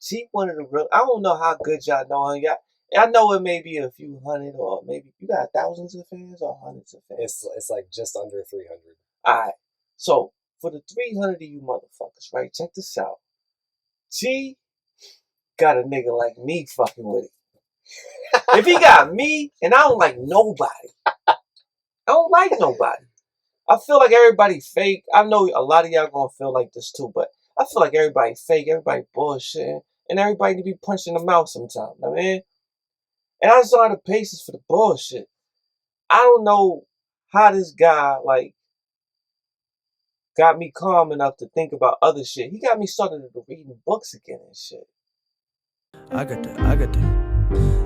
She one of the real. I don't know how good y'all know her. I know it may be a few hundred, or maybe you got thousands of fans or hundreds of fans. It's like just under 300. All right. So for the 300 of you motherfuckers, right? Check this out. G got a nigga like me fucking with it. If he got me, and I don't like nobody. I don't like nobody. I feel like everybody fake. I know a lot of y'all gonna feel like this too, but I feel like everybody fake, everybody bullshitting, and everybody need to be punched in the mouth sometimes. I mean, and I just don't have the patience for the bullshit. I don't know how this guy like got me calm enough to think about other shit. He got me started reading books again and shit. I got that.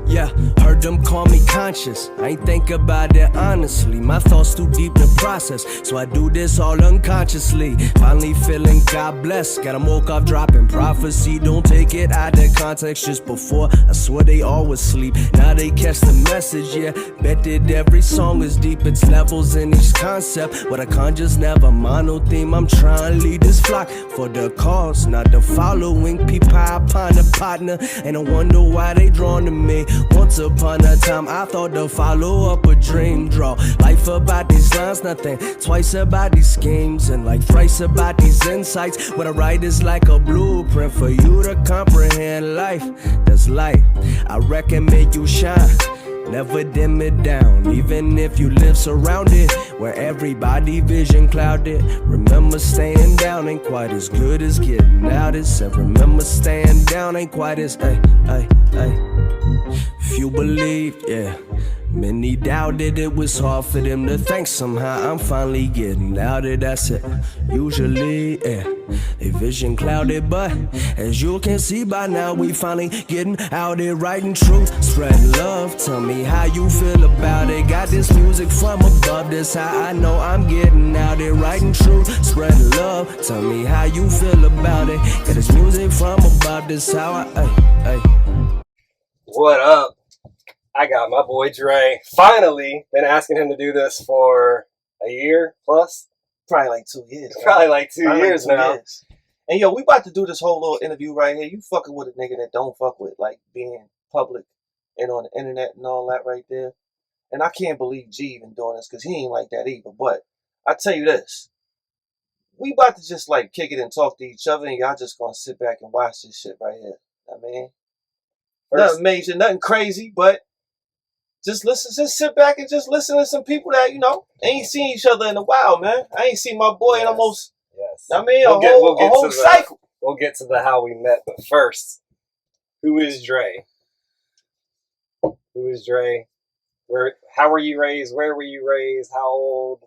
Yeah, heard them call me conscious. I ain't think about it honestly. My thoughts too deep to process, so I do this all unconsciously. Finally feeling God bless. Got 'em woke up dropping prophecy. Don't take it out of context. Just before, I swear they always sleep. Now they catch the message, yeah. Bet that every song is deep. It's levels in each concept. What I conjure's never mono theme. I'm trying to lead this flock for the cause, not the following. People upon a partner, and I wonder why they drawn to me. Once upon a time, I thought to follow up a dream. Draw life about these lines, nothing twice about these schemes, and like thrice about these insights. What I write is like a blueprint for you to comprehend life. That's light, I reckon, make you shine. Never dim it down, even if you live surrounded where everybody vision clouded. Remember, staying down ain't quite as good as getting out. It said, remember, staying down ain't quite as, ay. Few believed, yeah. Many doubted. It was hard for them to think. Somehow I'm finally getting out of that's it. Usually, yeah, they vision clouded, but as you can see by now, we finally getting out there, writing truth, spreading love. Tell me how you feel about it. Got this music from above. This how I know I'm getting out there, writing truth, spreading love. Tell me how you feel about it. Got this music from above. This how I. What up? I got my boy Dre. Finally, been asking him to do this for a year plus. Probably like 2 years. Probably like 2 years now. And yo, we about to do this whole little interview right here. You fucking with a nigga that don't fuck with like being public and on the internet and all that right there. And I can't believe G even doing this because he ain't like that either. But I tell you this, we about to just like kick it and talk to each other, and y'all just gonna sit back and watch this shit right here. I mean, nothing major, nothing crazy, but just listen, just sit back and just listen to some people that, you know, ain't seen each other in a while, man. I ain't seen my boy in almost, I mean, a whole cycle. We'll get to the how we met, but first, who is Dre? Who is Dre? How were you raised? Where were you raised? How old?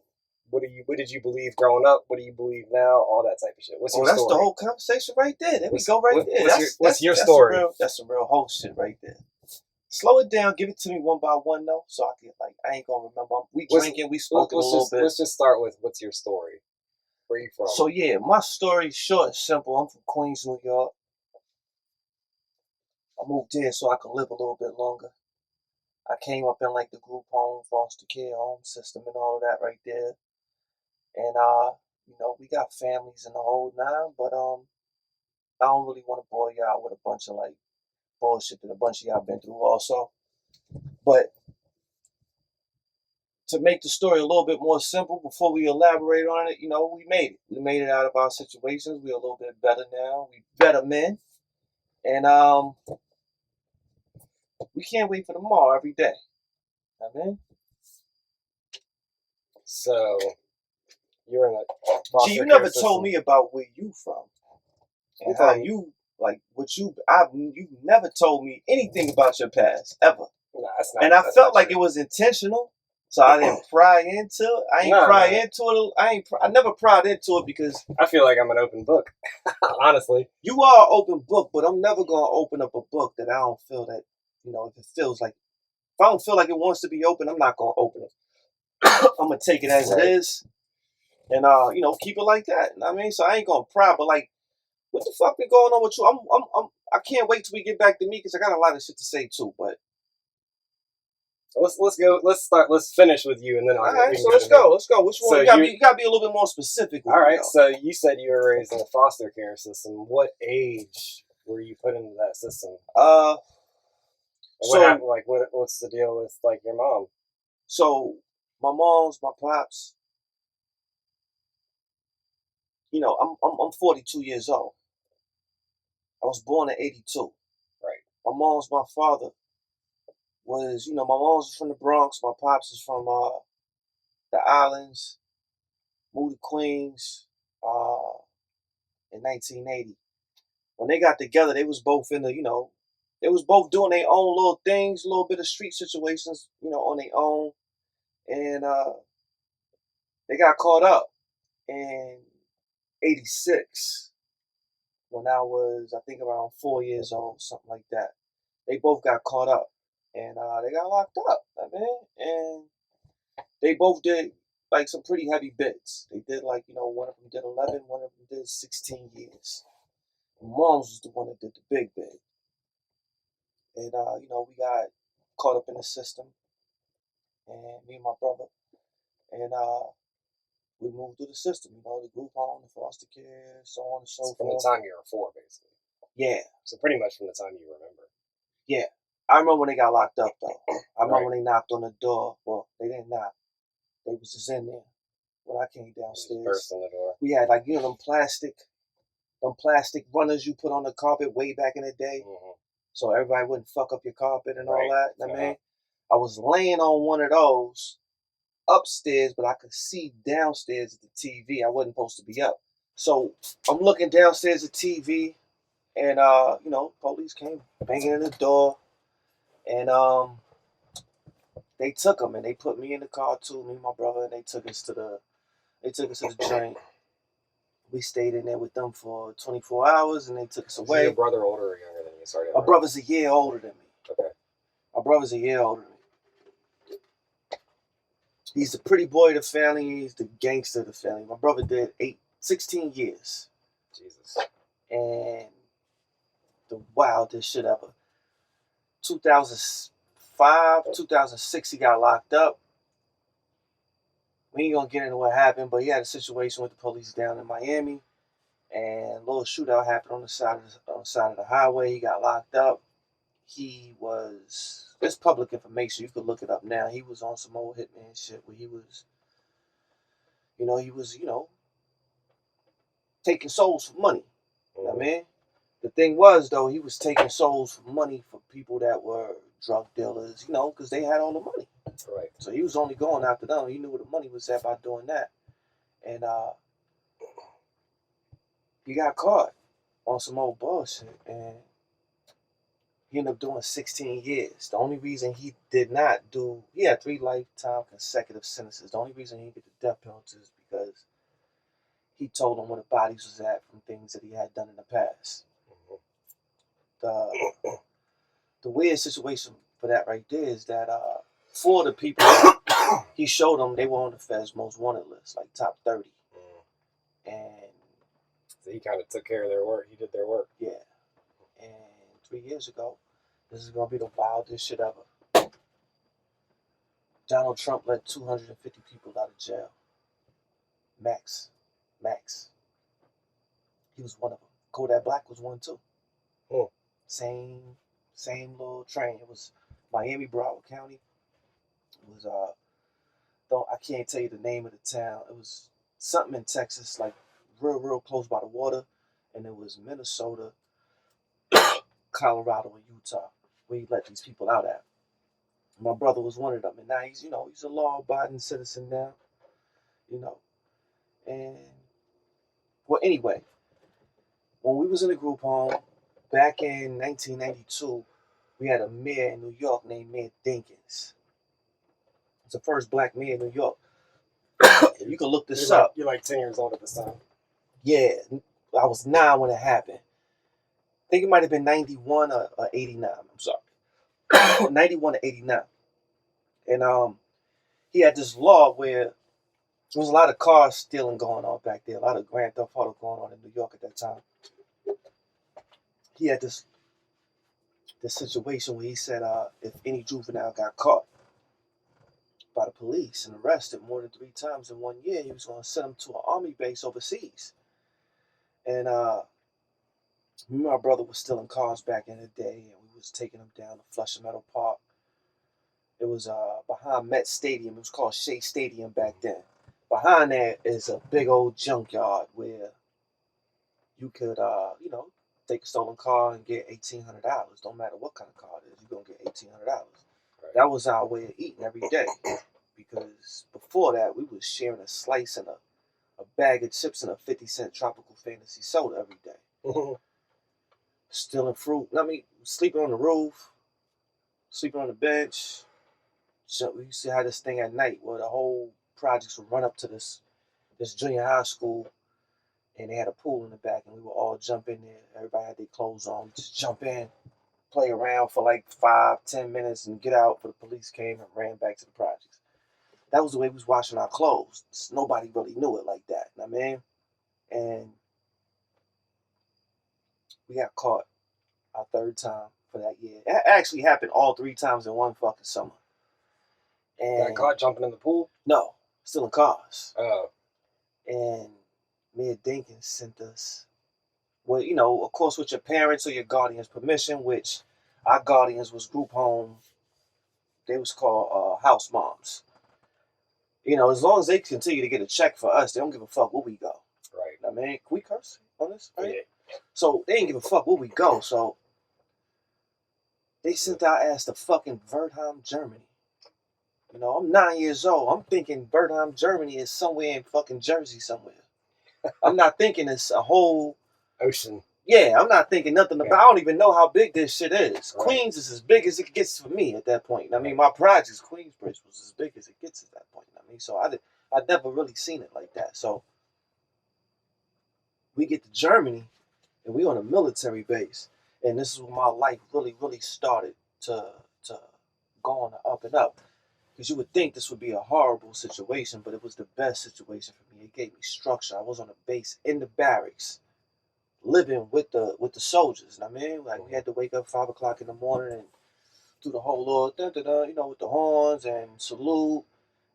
What did you believe growing up? What do you believe now? All that type of shit. What's your story? That's the whole conversation right there. There we go right there. What's your story? That's some real whole shit right there. Slow it down. Give it to me one by one, though, so I can, like, I ain't gonna remember. We drinking, we smoking a little bit. Let's just start with what's your story? Where are you from? So, yeah, my story, short and simple. I'm from Queens, New York. I moved here so I could live a little bit longer. I came up in, like, the group home, foster care home system and all of that right there. And, you know, we got families in the whole nine, but, I don't really want to bore y'all with a bunch of, like, bullshit that a bunch of y'all been through also. But to make the story a little bit more simple, before we elaborate on it, you know, we made it. We made it out of our situations. We're a little bit better now. We better men. And we can't wait for tomorrow every day. Amen. So you're in a Gee, you never told me about where you from. And how you, like, you never told me anything about your past, ever. Nah, that's not, and I felt like it was intentional, so I didn't pry into it. I never pried into it because I feel like I'm an open book. Honestly, you are an open book, but I'm never gonna open up a book that I don't feel that, you know, if I don't feel like it wants to be open, I'm not gonna open it. I'm gonna take it as it is, and you know, keep it like that. I mean, so I ain't gonna pry, but like, what the fuck been going on with you? I can't wait till we get back to me because I got a lot of shit to say too. But let's go. Let's finish with you, and then all right. So let's go. Which one? So you gotta be a little bit more specific. All right. So you said you were raised in a foster care system. What age were you put into that system? Uh, And so what happened? Like, what's the deal with like your mom? so my mom's, my pops. You know, I'm 42 years old. I was born in '82. Right. My mom's, my father was, my mom's from the Bronx. My pops is from the islands. Moved to Queens in 1980. When they got together, they was both in the, they was both doing their own little things, a little bit of street situations, on their own. And they got caught up in '86 when I was, I think, around 4 years old, something like that. They both got caught up and they got locked up, man. And they both did like some pretty heavy bits. They did like, one of them did 11, one of them did 16 years. And Mom's was the one that did the big bit. And, we got caught up in the system, and me and my brother, and we moved through the system, the group home, the foster care, so on and so forth. From the time you were 4, basically. Yeah. So pretty much from the time you remember. Yeah. I remember when they got locked up, though. I remember Right. when they knocked on the door. Well, they didn't knock. They was just in there when I came downstairs. Burst in the door. We had like, them plastic runners you put on the carpet way back in the day. Mm-hmm. So everybody wouldn't fuck up your carpet and Right. all that. I mean, I was laying on one of those upstairs, but I could see downstairs at the TV. I wasn't supposed to be up. So I'm looking downstairs at TV, and police came banging in the door, and they took him and they put me in the car too, me and my brother, and they took us to the joint. We stayed in there with them for 24 hours, and they took us away. Is your brother older or younger than you? Sorry. My brother's a year older than me. Okay. My brother's a year older than me. He's the pretty boy of the family. He's the gangster of the family. My brother did 16 years. Jesus. And the wildest shit ever. 2005, 2006, he got locked up. We ain't gonna get into what happened, but he had a situation with the police down in Miami, and a little shootout happened on the side of the highway. He got locked up. It's public information. You could look it up now. He was on some old hitman shit where he was, taking souls for money. You know what I mean? The thing was, though, he was taking souls for money for people that were drug dealers, because they had all the money. Right. So he was only going after them. He knew where the money was at by doing that. And he got caught on some old bullshit. And he ended up doing 16 years. The only reason he did not he had 3 lifetime consecutive sentences. The only reason he did the death penalty is because he told them where the bodies was at from things that he had done in the past. The weird situation for that right there is that 4 of the people he showed them, they were on the Fed's most wanted list, like top 30. And so he kind of took care of their work. He did their work. Yeah. And 3 years ago, this is going to be the wildest shit ever. Donald Trump let 250 people out of jail. Max. He was one of them. Kodak Black was one too. Same little train. It was Miami, Broward County. It was I can't tell you the name of the town. It was something in Texas, like real close by the water, and it was Minnesota, Colorado, and Utah, where he let these people out at. My brother was one of them, and now he's a law-abiding citizen now, And well, anyway, when we was in the group home back in 1992, we had a mayor in New York named Mayor Dinkins. It's the first black mayor in New York. You can look this up. You're like 10 years old at this time. Yeah, I was 9 when it happened. I think it might have been 91 or 89. I'm sorry. 91 or 89. And he had this law where there was a lot of car stealing going on back there, a lot of Grand Theft Auto going on in New York at that time. He had this situation where he said if any juvenile got caught by the police and arrested more than 3 times in 1 year, he was going to send them to an army base overseas. And Me and my brother was stealing cars back in the day, and we was taking them down to Flushing Meadow Park. It was behind Met Stadium. It was called Shea Stadium back then. Behind there is a big old junkyard where you could, take a stolen car and get $1,800. Don't matter what kind of car it is, you're gonna get $1,800. Right. That was our way of eating every day. Because before that, we was sharing a slice and a bag of chips and a 50-cent tropical fantasy soda every day. Stealing fruit. Sleeping on the roof, sleeping on the bench. So we used to have this thing at night where the whole projects would run up to this junior high school, and they had a pool in the back, and we would all jump in there. Everybody had their clothes on. Just jump in, play around for like 5-10 minutes, and get out. But the police came and ran back to the projects. That was the way we was washing our clothes. Nobody really knew it like that. You know what I mean? And we got caught our third time for that year. It actually happened all 3 times in one fucking summer. And Got caught jumping in the pool? No, stealing cars. Oh. And Mia Dinkins sent us, well, of course, with your parents or your guardians' permission, which our guardians was group home. They was called house moms. As long as they continue to get a check for us, they don't give a fuck where we go. Right. I mean, can we curse on this? Right? Yeah. So they ain't give a fuck where we go. So they sent our ass to fucking Wertheim, Germany. I'm 9 years old. I'm thinking Wertheim, Germany is somewhere in fucking Jersey somewhere. I'm not thinking it's a whole ocean. Yeah, I'm not thinking nothing about. I don't even know how big this shit is. Right. Queens is as big as it gets for me at that point. I mean, my projects, Queensbridge, was as big as it gets at that point. I mean, so I'd never really seen it like that. So we get to Germany, and we on a military base, and this is when my life really, really started to go on the up and up. Because you would think this would be a horrible situation, but it was the best situation for me. It gave me structure. I was on a base in the barracks, living with the soldiers. I mean, like, we had to wake up 5 o'clock in the morning and do the whole little, with the horns and salute,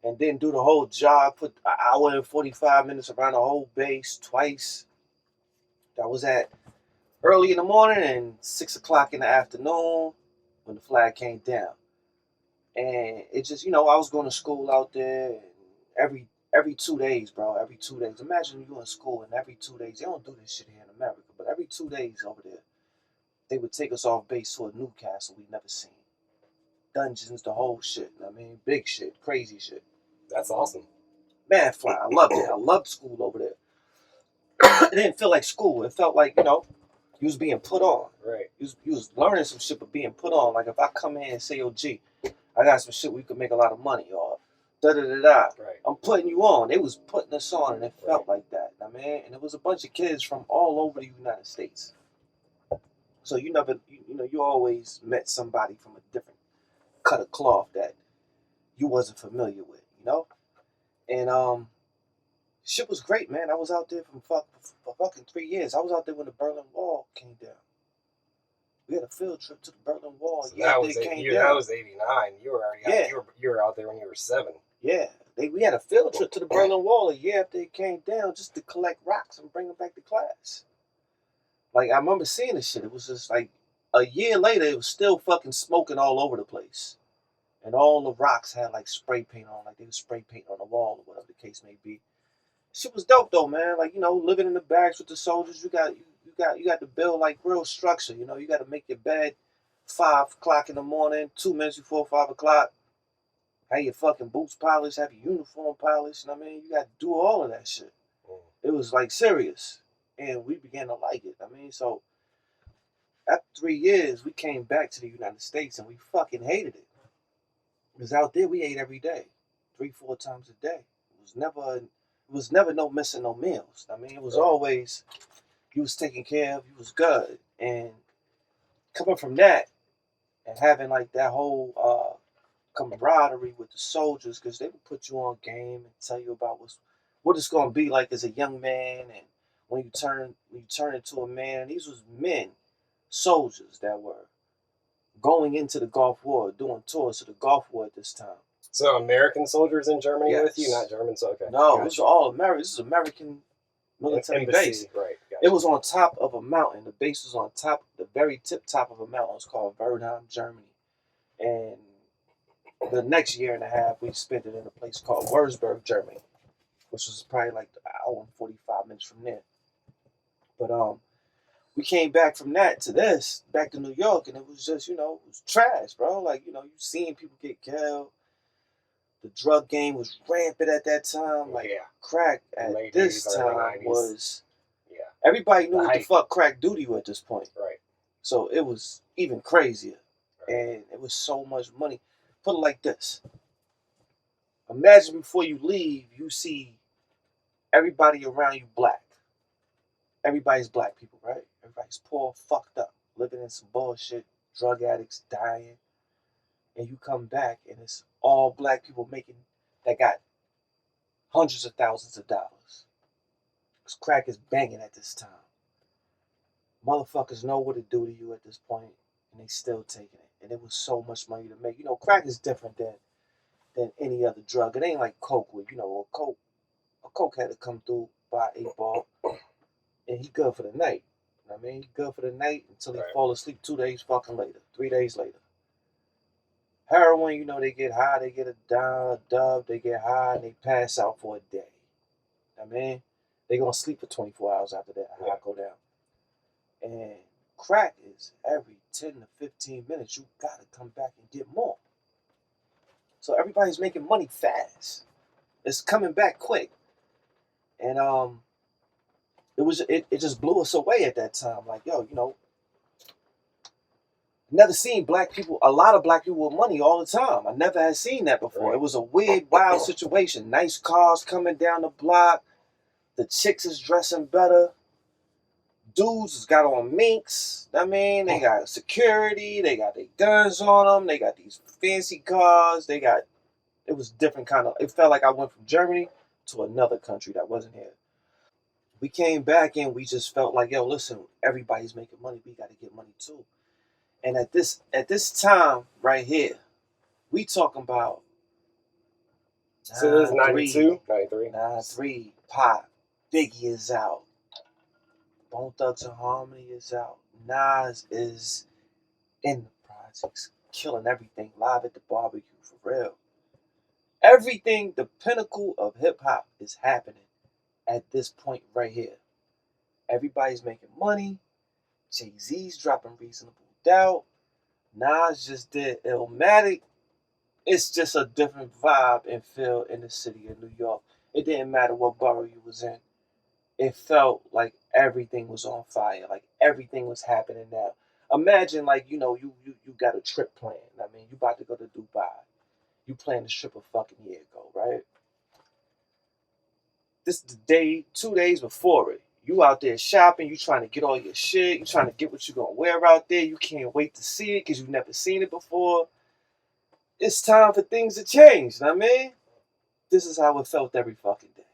and then do the whole job. Put an hour and 45 minutes around the whole base twice. That was at early in the morning and 6 o'clock in the afternoon when the flag came down. And it just, I was going to school out there, and every 2 days, bro, every 2 days. Imagine you in school, and every 2 days, they don't do this shit here in America, but every 2 days over there, they would take us off base to a new castle we'd never seen. Dungeons, the whole shit. I mean, big shit, crazy shit. That's awesome. Man, fly. I loved it. I loved school over there. It didn't feel like school. It felt like, you was being put on. Right. You was learning some shit, but being put on. Like, if I come in and say, yo, G, I got some shit where you could make a lot of money, or da-da-da-da. Right. I'm putting you on. They was putting us on, and it felt like that. I mean, and it was a bunch of kids from all over the United States. So you always met somebody from a different cut of cloth that you wasn't familiar with, And shit was great, man. I was out there for fucking 3 years. I was out there when the Berlin Wall came down. We had a field trip to the Berlin Wall. So that was 89. You were already out. You were out there when you were 7. Yeah. We had a field trip to the Berlin Wall a year after it came down, just to collect rocks and bring them back to class. Like, I remember seeing this shit. It was just like a year later, it was still fucking smoking all over the place. And all the rocks had like spray paint on, like they was spray paint on the wall or whatever the case may be. Shit was dope though, man. Like, living in the barracks with the soldiers, you got to build like real structure. You got to make your bed 5 o'clock in the morning, 2 minutes before 5 o'clock. Have your fucking boots polished, have your uniform polished. I mean, you got to do all of that shit. It was like serious. And we began to like it. I mean, so after 3 years, we came back to the United States and we fucking hated it. Because out there, we ate every day, 3-4 times a day. It was never no missing no meals. I mean, it was always, you was taken care of, you was good. And coming from that and having like that whole camaraderie with the soldiers, because they would put you on game and tell you about what it's going to be like as a young man, and when you turn into a man. And these was men, soldiers that were going into the Gulf War, doing tours to the Gulf War at this time. So American soldiers in Germany with you, not German? So okay. No, this is all American. This is American military Embassy. base. Right. It was on top of a mountain. The base was on top, the very tip top of a mountain. It was called Verdheim, Germany. And the next year and a half, we spent it in a place called Würzburg, Germany, which was probably like an hour and 45 minutes from there. But we came back from that to this, back to New York, and it was just, it was trash, bro. Like, you seeing people get killed. The drug game was rampant at that time. Like, crack at this time was... Everybody knew what the fuck crack do to you at this point. Right. So it was even crazier. Right. And it was so much money. Put it like this. Imagine before you leave, you see everybody around you black. Everybody's black people, right? Everybody's poor, fucked up, living in some bullshit, drug addicts, dying. And you come back and it's all black people that got hundreds of thousands of dollars. Because crack is banging at this time. Motherfuckers know what to do to you at this point, and they still taking it. And it was so much money to make. Crack is different than any other drug. It ain't like coke, where a coke had to come through by 8-ball, and he good for the night. You know what I mean? He good for the night until he fall asleep 2 days fucking later, 3 days later. Heroin, they get high, they get a dub, they get high, and they pass out for a day. You know what I mean? They gonna sleep for 24 hours after that high go down. And crack is every 10 to 15 minutes, you gotta come back and get more. So everybody's making money fast. It's coming back quick. And it just blew us away at that time. Like, never seen a lot of black people with money all the time. I never had seen that before. Right. It was a weird, wild situation. Nice cars coming down the block. The chicks is dressing better. Dudes has got on minks. I mean, they got security. They got their guns on them. They got these fancy cars. It was different kind of, it felt like I went from Germany to another country that wasn't here. We came back and we just felt like, listen, everybody's making money. We got to get money too. And at this time right here, we talking about so this is 92, 93. 93, Pop, Biggie is out. Bone Thugs and Harmony is out. Nas is in the projects, killing everything, live at the barbecue, for real. Everything, the pinnacle of hip-hop is happening at this point right here. Everybody's making money. Jay-Z's dropping Reasonable Doubt. Nas just did Illmatic. It's just a different vibe and feel in the city of New York. It didn't matter what borough you was in. It felt like everything was on fire. Like everything was happening now. Imagine you got a trip planned. I mean, you about to go to Dubai. You planned this trip a fucking year ago, right? This is the day, 2 days before it. You out there shopping, you trying to get all your shit, you trying to get what you gonna wear out there. You can't wait to see it because you've never seen it before. It's time for things to change, you know what I mean? This is how it felt every fucking day.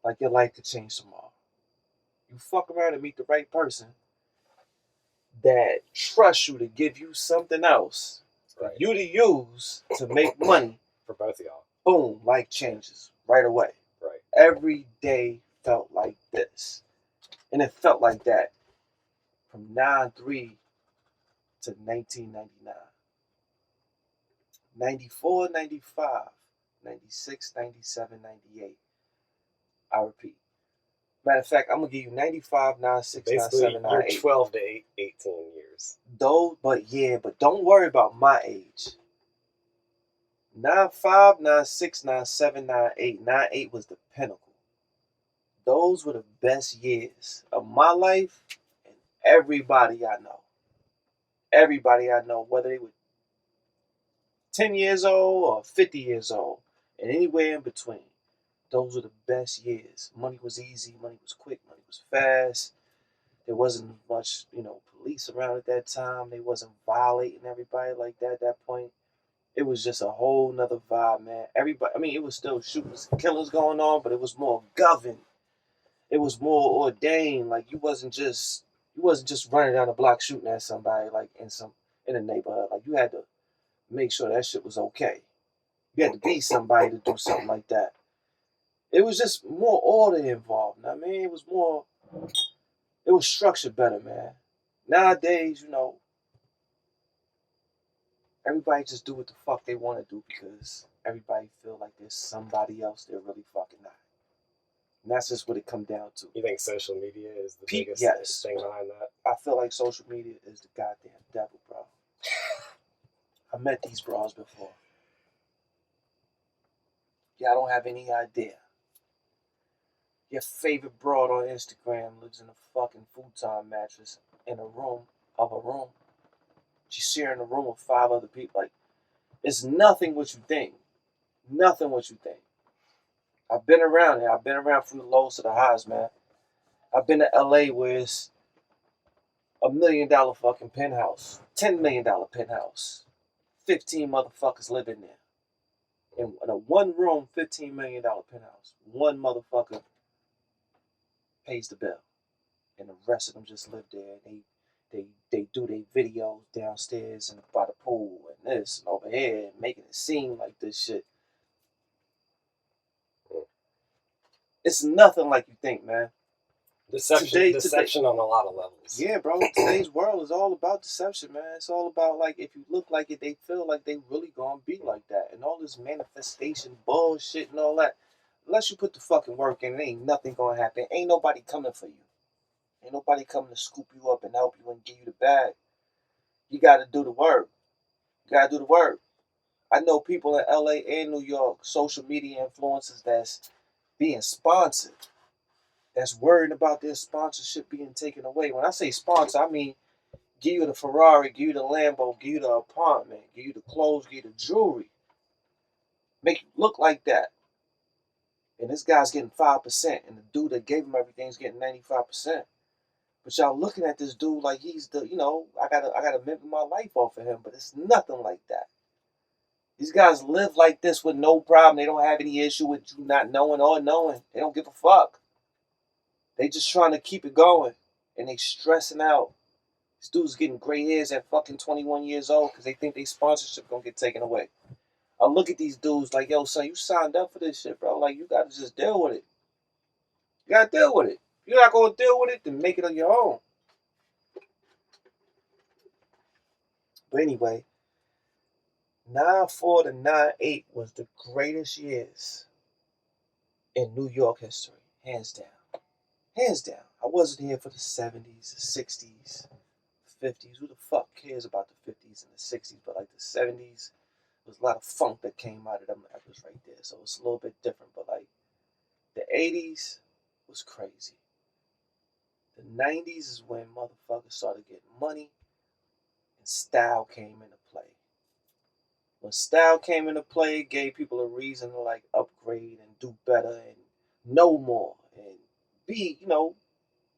Like your life could change tomorrow. You fuck around and meet the right person that trusts you to give you something else for you to use to make money. For both of y'all. Boom, life changes right away. Right. Every day felt like this. And it felt like that from 9-3 to 1999. 94, 95, 96, 97, 98. I repeat. Matter of fact, I'm going to give you 95, 96, basically, 97, 98. You're 12 to 18 years. But don't worry about my age. 95, 96, 97, 98. 98 was the pinnacle. Those were the best years of my life and everybody I know. Everybody I know, whether they were 10 years old or 50 years old, and anywhere in between. Those were the best years. Money was easy, money was quick, money was fast. There wasn't much, police around at that time. They wasn't violating everybody like that at that point. It was just a whole nother vibe, man. Everybody, it was still shootings and killings going on, but it was more governed. It was more ordained. Like you wasn't just running down the block shooting at somebody like in a neighborhood. Like you had to make sure that shit was okay. You had to be somebody to do something like that. It was just more order involved. I mean, it was more It was structured better, man. Nowadays, you know, everybody just do what the fuck they want to do because everybody feel like there's somebody else they're really fucking not. And that's just what it come down to. You think social media is the biggest thing behind that? I feel like social media is the goddamn devil, bro. I met these bros before. Y'all don't have any idea. Your favorite broad on Instagram lives in a fucking futon mattress in a room. She's sharing a room with 5 other people. Like, it's nothing what you think. Nothing what you think. I've been around it. I've been around from the lows to the highs, man. I've been to LA where it's $1 million fucking penthouse. $10 million penthouse. 15 motherfuckers live in there. In a one room, $15 million penthouse. One motherfucker pays the bill. And the rest of them just live there. They do their videos downstairs and by the pool and this and over here and making it seem like this shit. It's nothing like you think, man. Deception on a lot of levels. Yeah, bro. Today's world is all about deception, man. It's all about, like, if you look like it, they feel like they really gonna be like that. And all this manifestation bullshit and all that. Unless you put the fucking work in, ain't nothing gonna happen. Ain't nobody coming for you. Ain't nobody coming to scoop you up and help you and give you the bag. You gotta do the work. I know people in LA and New York, social media influencers that's being sponsored. That's worried about their sponsorship being taken away. When I say sponsor, I mean give you the Ferrari, give you the Lambo, give you the apartment, give you the clothes, give you the jewelry. Make you look like that. And this guy's getting 5%, and the dude that gave him everything is getting 95%. But y'all looking at this dude like he's the, you know, I gotta live my life off of him, but it's nothing like that. These guys live like this with no problem. They don't have any issue with you not knowing or knowing. They don't give a fuck. They just trying to keep it going, and they stressing out. This dude's getting gray hairs at fucking 21 years old because they think their sponsorship gonna get taken away. I look at these dudes like, yo, son, you signed up for this shit, bro. Like, you gotta just deal with it. You gotta deal with it. If you're not gonna deal with it, then make it on your own. But anyway, 9-4 to 9-8 was the greatest years in New York history, hands down. Hands down. I wasn't here for the 70s, the 60s, 50s. Who the fuck cares about the 50s and the 60s? But like the 70s, there was a lot of funk that came out of them rappers right there. So it's a little bit different. But like the 80s was crazy. The 90s is when motherfuckers started getting money and style came into play. When style came into play, it gave people a reason to like upgrade and do better and know more and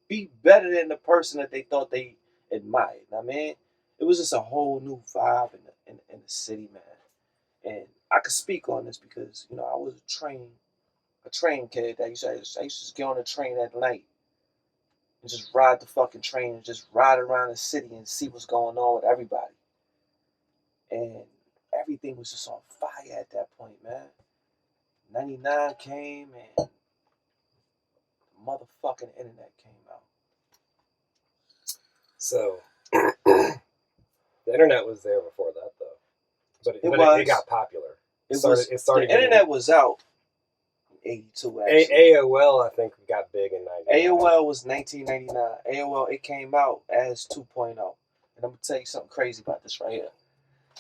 be better than the person that they thought they admired. I mean, it was just a whole new vibe in the city, man. And I could speak on this because, you know, I was a train kid. I used to just get on the train at night and just ride the fucking train and just ride around the city and see what's going on with everybody. And everything was just on fire at that point, man. 99 came and the motherfucking internet came out. So, the internet was there before that, though. But it got popular. It started. The internet was out in 82, actually. AOL, I think, got big in 99. AOL was 1999. AOL, it came out as 2.0. And I'm going to tell you something crazy about this right here.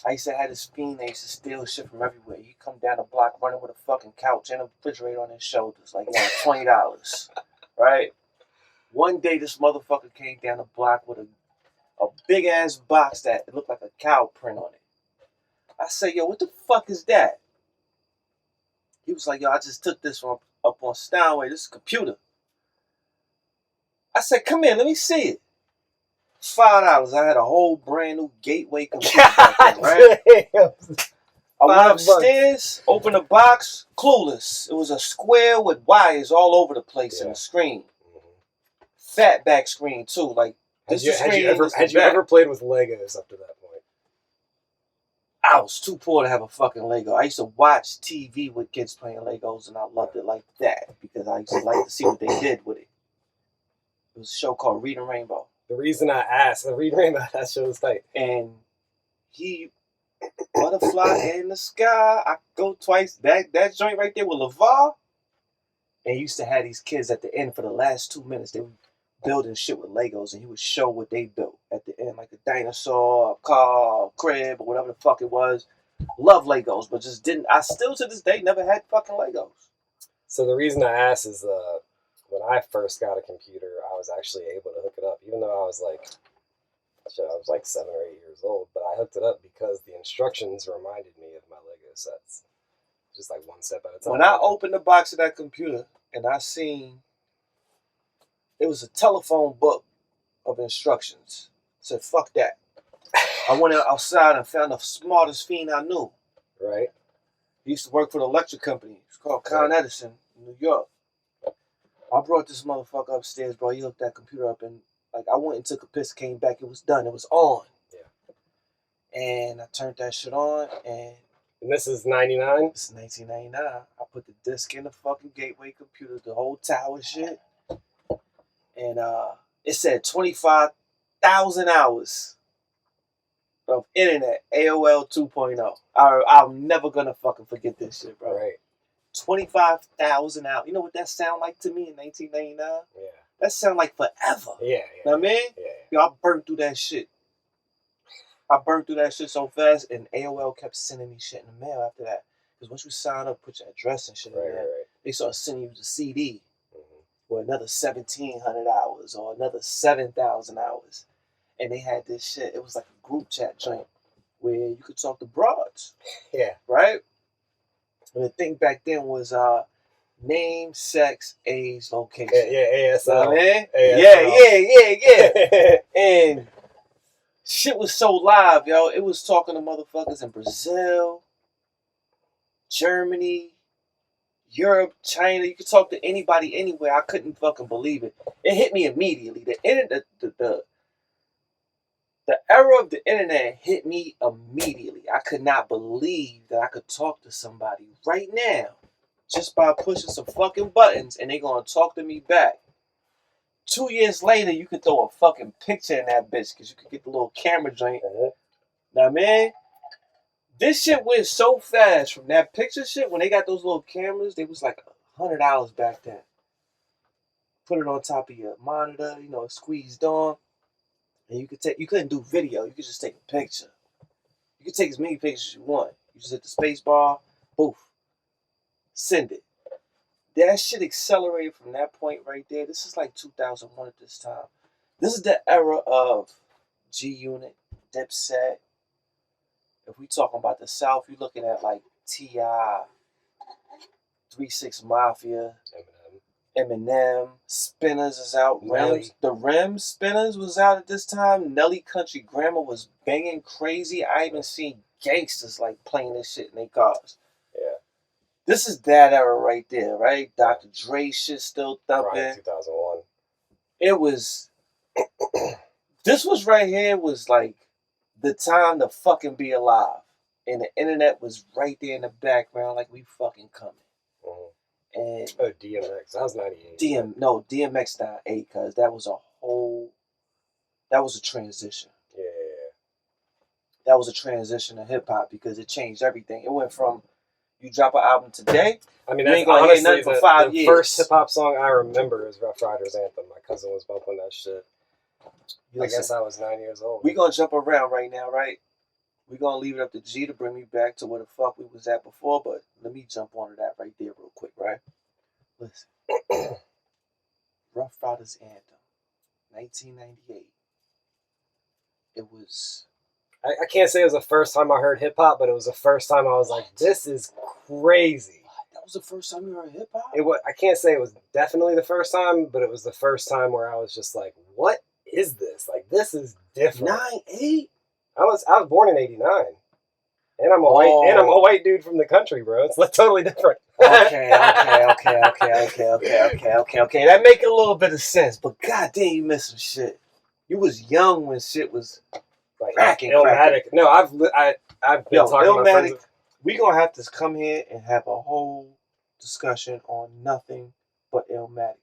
I used to have this fiend that used to steal shit from everywhere. He come down the block running with a fucking couch and a refrigerator on his shoulders. Like, $20. Right? One day, this motherfucker came down the block with a big-ass box that looked like a cow print on it. I said, yo, what the fuck is that? He was like, yo, I just took this from up on Steinway. This is a computer. I said, come here, let me see it. $5. I had a whole brand new Gateway computer back then, right? I went upstairs, opened the box, clueless. It was a square with wires all over the place in the screen. Fat back screen too. Like had you ever played with Legos up to that point? I was too poor to have a fucking Lego. I used to watch TV with kids playing Legos, and I loved it like that because I used to like to see what they did with it. It was a show called Reading Rainbow. The reason I asked, the Reading Rainbow, that show was tight. And he, Butterfly in the Sky, I go twice. That joint right there with LeVar. And he used to have these kids at the end for the last 2 minutes. They were building shit with Legos, and he would show what they built at the end, like a dinosaur, a car, a crib, or whatever the fuck it was. Love Legos, but just didn't. I still to this day never had fucking Legos. So the reason I asked is when I first got a computer, I was actually able to hook it up, even though I was like 7 or 8 years old. But I hooked it up because the instructions reminded me of my Lego sets, just like one step at a time. When I opened the box of that computer and I seen it was a telephone book of instructions, I said, "Fuck that." I went outside and found the smartest fiend I knew. Right. He used to work for the electric company. It's called Con Edison in New York. I brought this motherfucker upstairs, bro. He hooked that computer up, and like I went and took a piss, came back, it was done. It was on. Yeah. And I turned that shit on, and this is 99? This is 1999. I put the disc in the fucking gateway computer, the whole tower shit. And it said 25,000 hours of internet, AOL 2.0. I'm never gonna fucking forget this shit, bro. Right. 25,000 hours. You know what that sound like to me in 1999? Yeah. That sound like forever. Yeah. Know what I mean? Yeah. Yo, I burned through that shit. I burned through that shit so fast, and AOL kept sending me shit in the mail after that. Because once you sign up, put your address and shit in there, they started sending you the CD for another 1,700 hours or another 7,000 hours. And they had this shit. It was like a group chat joint where you could talk to broads. Yeah. Right? And the thing back then was name, sex, age, location. Yeah, ASL. You know what I ASL. mean? Yeah. And shit was so live, yo. It was talking to motherfuckers in Brazil, Germany, Europe, China. You could talk to anybody anywhere. I couldn't fucking believe it. It hit me immediately. The internet, the era of the internet hit me immediately. I could not believe that I could talk to somebody right now just by pushing some fucking buttons and they gonna talk to me back. 2 years later, you could throw a fucking picture in that bitch because you could get the little camera joint. Now, man, this shit went so fast from that picture shit. When they got those little cameras, they was like $100 back then. Put it on top of your monitor, squeezed on. And you couldn't do video. You could just take a picture. You could take as many pictures as you want. You just hit the space bar, poof, send it. That shit accelerated from that point right there. This is like 2001 at this time. This is the era of G-Unit, Dipset. If we talking about the South, you're looking at like T.I., 3 6 Mafia, Eminem, Spinners is out. Rims, the Rims Spinners was out at this time. Nelly Country Grammar was banging crazy. I even seen gangsters like playing this shit in their cars. Yeah. This is that era right there, right? Dr. Dre shit still thumping. Right, 2001. It was. This was right here was like the time to fucking be alive. And the internet was right there in the background like we fucking coming. And DMX, that was 98. DMX 98, because that was a transition. Yeah. That was a transition to hip hop because it changed everything. It went from you drop an album today, I mean, you that's ain't gonna hear nothing for 5 years. The first hip hop song I remember is Rough Riders Anthem. My cousin was bumping that shit. I guess I was 9 years old. We gonna jump around right now, right? We gonna leave it up to G to bring me back to where the fuck we was at before, but let me jump onto that right there real quick, right? Listen. Rough Riders Anthem, 1998. It was... I can't say it was the first time I heard hip-hop, but it was the first time I was like, this is crazy. That was the first time you heard hip-hop? I can't say it was definitely the first time, but it was the first time where I was just like, what is this? Like, this is different. 98? I was born in 89. And I'm a white dude from the country, bro. It's totally different. Okay. That make a little bit of sense, but goddamn, you missed some shit. You was young when shit was like cracking. No, I've been talking to my friends. We gonna have to come here and have a whole discussion on nothing but Illmatic.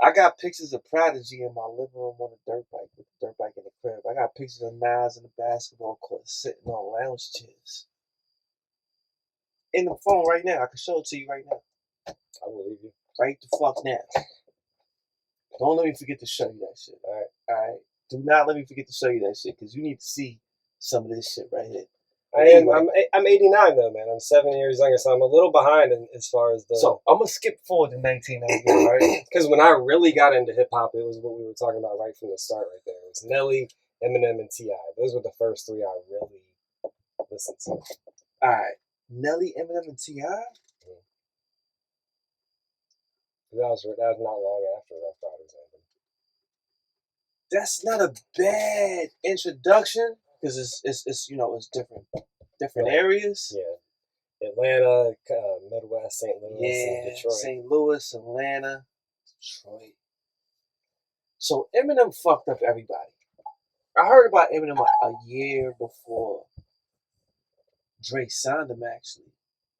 I got pictures of Prodigy in my living room on a dirt bike with the dirt bike in the crib. I got pictures of Nas in the basketball court sitting on lounge chairs. In the phone right now. I can show it to you right now. I believe you. Right the fuck now. Don't let me forget to show you that shit. All right. Alright? Do not let me forget to show you that shit because you need to see some of this shit right here. I'm 89 though, man. I'm 7 years younger, so I'm a little behind as far as the. So I'm gonna skip forward to 1990, right? Because when I really got into hip hop, it was what we were talking about right from the start, right there. It was Nelly, Eminem, and T.I. Those were the first three I really listened to. All right, Nelly, Eminem, and T.I. That was not long after Rough Riders ended. That's not a bad introduction because it's different areas. Yeah, Atlanta, Midwest, St. Louis, and Detroit. St. Louis, Atlanta, Detroit. So Eminem fucked up everybody. I heard about Eminem a year before Dre signed him, actually.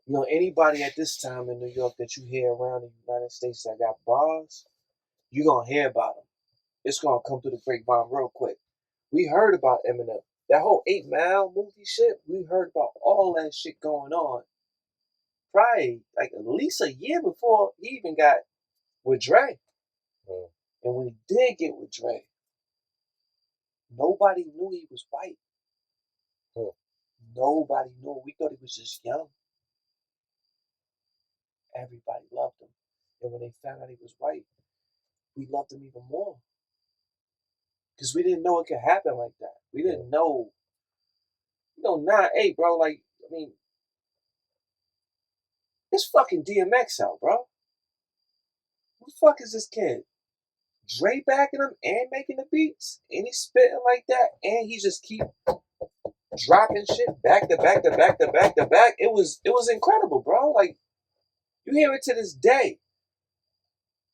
You know, anybody at this time in New York that you hear around the United States that got bars, you're going to hear about them. It's going to come through the grapevine real quick. We heard about Eminem. That whole 8 Mile movie shit, we heard about all that shit going on. Probably like at least a year before he even got with Dre. And when he did get with Dre, nobody knew he was white. Nobody knew. We thought he was just young. Everybody loved him. And when they found out he was white, we loved him even more. Because we didn't know it could happen like that. We didn't know. Hey, bro, like, I mean, it's fucking DMX out, bro. Who the fuck is this kid? Dre backing him and making the beats, and he's spitting like that, and he just keep dropping shit back to back to back to back to back. It was incredible, bro. Like, you hear it to this day.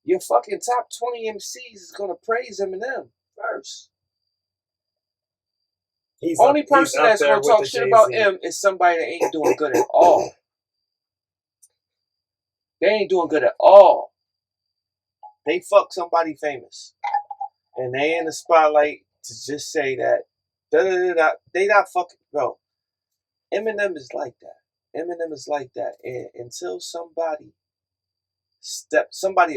Your fucking top 20 MCs is gonna praise Eminem first. Only person that's gonna talk shit about him is somebody that ain't doing good at all. They ain't doing good at all. They fuck somebody famous. And they in the spotlight to just say that they not fucking, bro. Eminem is like that. Eminem is like that. And until somebody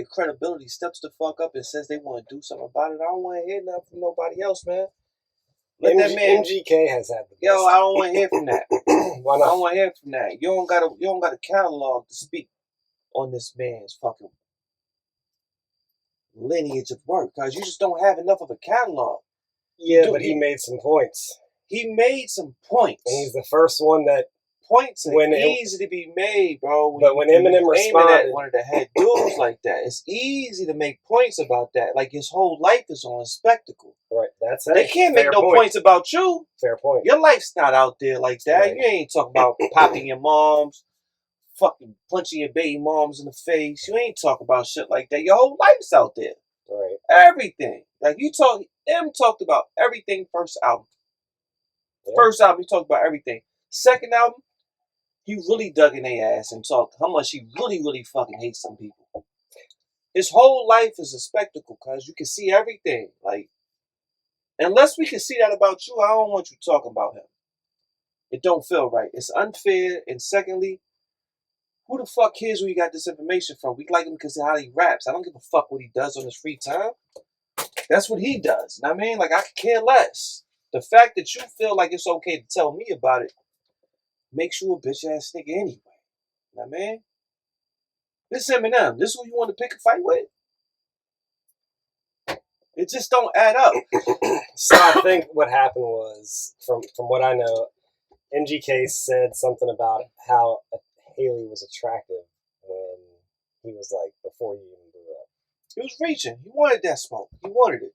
of credibility steps the fuck up and says they want to do something about it, I don't want to hear nothing from nobody else, man. That man, MGK has had the best. Yo, I don't want to hear from that. Why not? I don't want to hear from that. You don't got a catalog to speak on this man's fucking lineage of work, because you just don't have enough of a catalog. Yeah, but he made some points. He made some points. And he's the first one that points are easy to be made, bro. But when Eminem responded, at one of the head dudes like that, it's easy to make points about that. Like his whole life is on a spectacle. Right, that's it. They can't make no points about you. Fair point. Your life's not out there like that. Right. You ain't talking about popping your moms, fucking punching your baby moms in the face. You ain't talking about shit like that. Your whole life's out there. Right. Everything. Like M talked about everything first album. Yeah. First album, he talked about everything. Second album, he really dug in their ass and talked how much he really, really fucking hates some people. His whole life is a spectacle, cause you can see everything. Like, unless we can see that about you, I don't want you talking about him. It don't feel right. It's unfair. And secondly, who the fuck cares where you got this information from? We like him because of how he raps. I don't give a fuck what he does on his free time. That's what he does. You know what I mean? Like, I could care less. The fact that you feel like it's okay to tell me about it makes you a bitch ass nigga anyway. You know what I mean? This Eminem. This is who you want to pick a fight with? It just don't add up. So I think what happened was, from what I know, MGK said something about how Haley was attractive when he was like, before he even blew up. He was reaching. He wanted that smoke. He wanted it.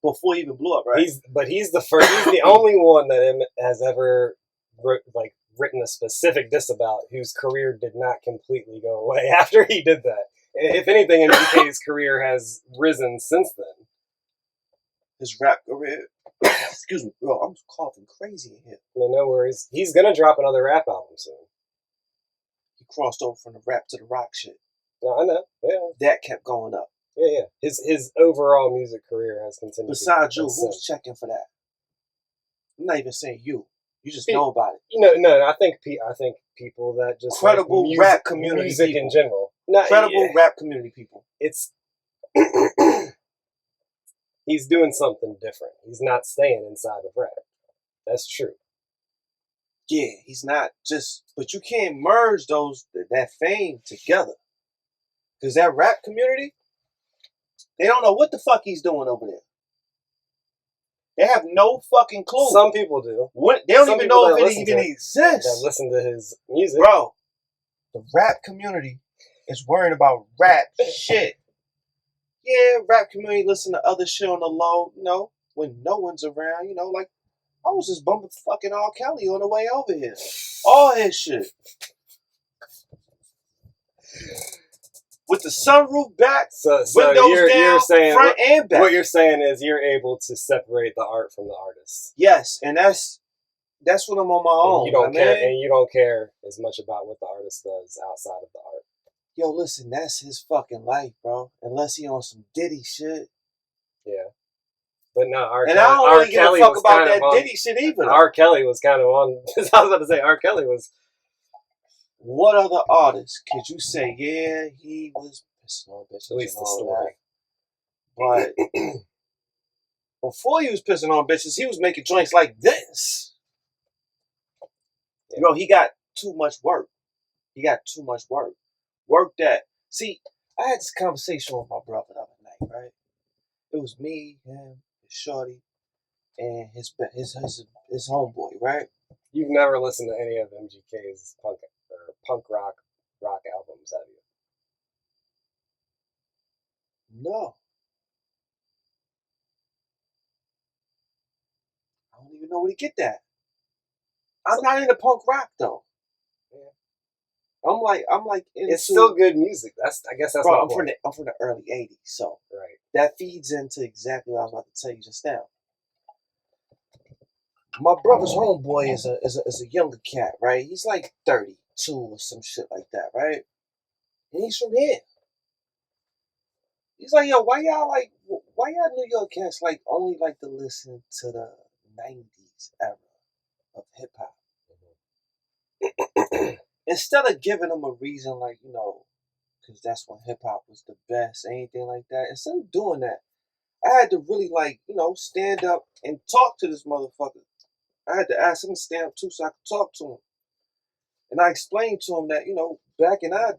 Before he even blew up, right? He's the only one that has ever written a specific diss about, whose career did not completely go away after he did that. If anything, MGK's career has risen since then. His rap career. Excuse me, bro. I'm coughing crazy in here. No worries. He's gonna drop another rap album soon. He crossed over from the rap to the rock shit. No, I know. Yeah. That kept going up. Yeah. His overall music career has continued. Besides you, who's checking for that? I'm not even saying you. You just know about it. No. I think people that just credible like rap community music people. in general. Credible rap community people. It's he's doing something different. He's not staying inside of rap. That's true. Yeah, he's not just. But you can't merge that fame together, because that rap community, they don't know what the fuck he's doing over there. They have no fucking clue. Some people do. They don't even know if it even exists. That listen to his music. Bro, the rap community is worrying about rap shit. Yeah, rap community listen to other shit on the low, when no one's around, like, I was just bumping fucking R. Kelly on the way over here. All his shit. With the sunroof back, windows down, saying, front and back. What you're saying is you're able to separate the art from the artist. Yes, and that's what I'm on my own. And you don't care, and you don't care as much about what the artist does outside of the art. Yo, listen, that's his fucking life, bro. Unless he on some Diddy shit. Yeah. But no, I don't really give a fuck about that Diddy shit either. R. Kelly was kind of on. I was about to say R. Kelly was. What other artist could you say? Yeah, he was pissing on bitches. At least and the all story. That. But before he was pissing on bitches, he was making joints like this. Yeah. Bro, he got too much work. Work that. See, I had this conversation with my brother the other night, right? It was me, him, his shorty, and his homeboy, right? You've never listened to any of MGK's punk rock albums, have you? No. I don't even know where to get that. I'm not into punk rock though. Yeah. I'm like into, it's still good music. I guess that's bro, I'm from the early '80s, so right. That feeds into exactly what I was about to tell you just now. My brother's homeboy is a younger cat, right? He's like 32 or some shit like that, right? And he's from here. He's like, yo, why y'all New York cats like only like to listen to the 90s era of hip hop? Mm-hmm. Instead of giving them a reason like, because that's when hip hop was the best, anything like that. Instead of doing that, I had to really stand up and talk to this motherfucker. I had to ask him to stand up too so I could talk to him. And I explained to him that, back in our,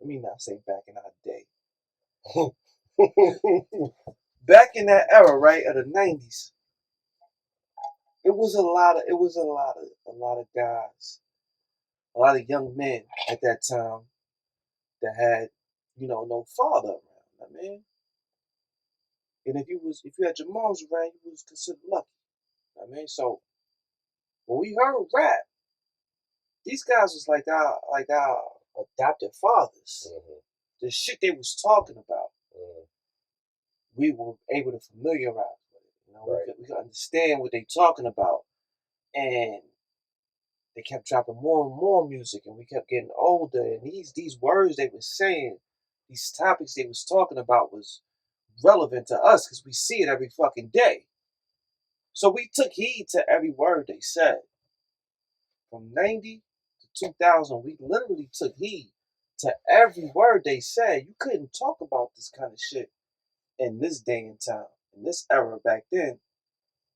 let me not say back in our day. Back in that era, right, of the 90s, it was a lot of guys, a lot of young men at that time that had, no father around. I mean, and if you had your moms around, you was considered lucky. I mean, so when we heard rap, these guys was like our adopted fathers. Mm-hmm. The shit they was talking about, we were able to familiarize with it. Right. We could understand what they talking about, and they kept dropping more and more music, and we kept getting older. And these words they were saying, these topics they was talking about was relevant to us because we see it every fucking day. So we took heed to every word they said. From 90 to 2000, we literally took heed to every word they said. You couldn't talk about this kind of shit in this day and time, in this era back then,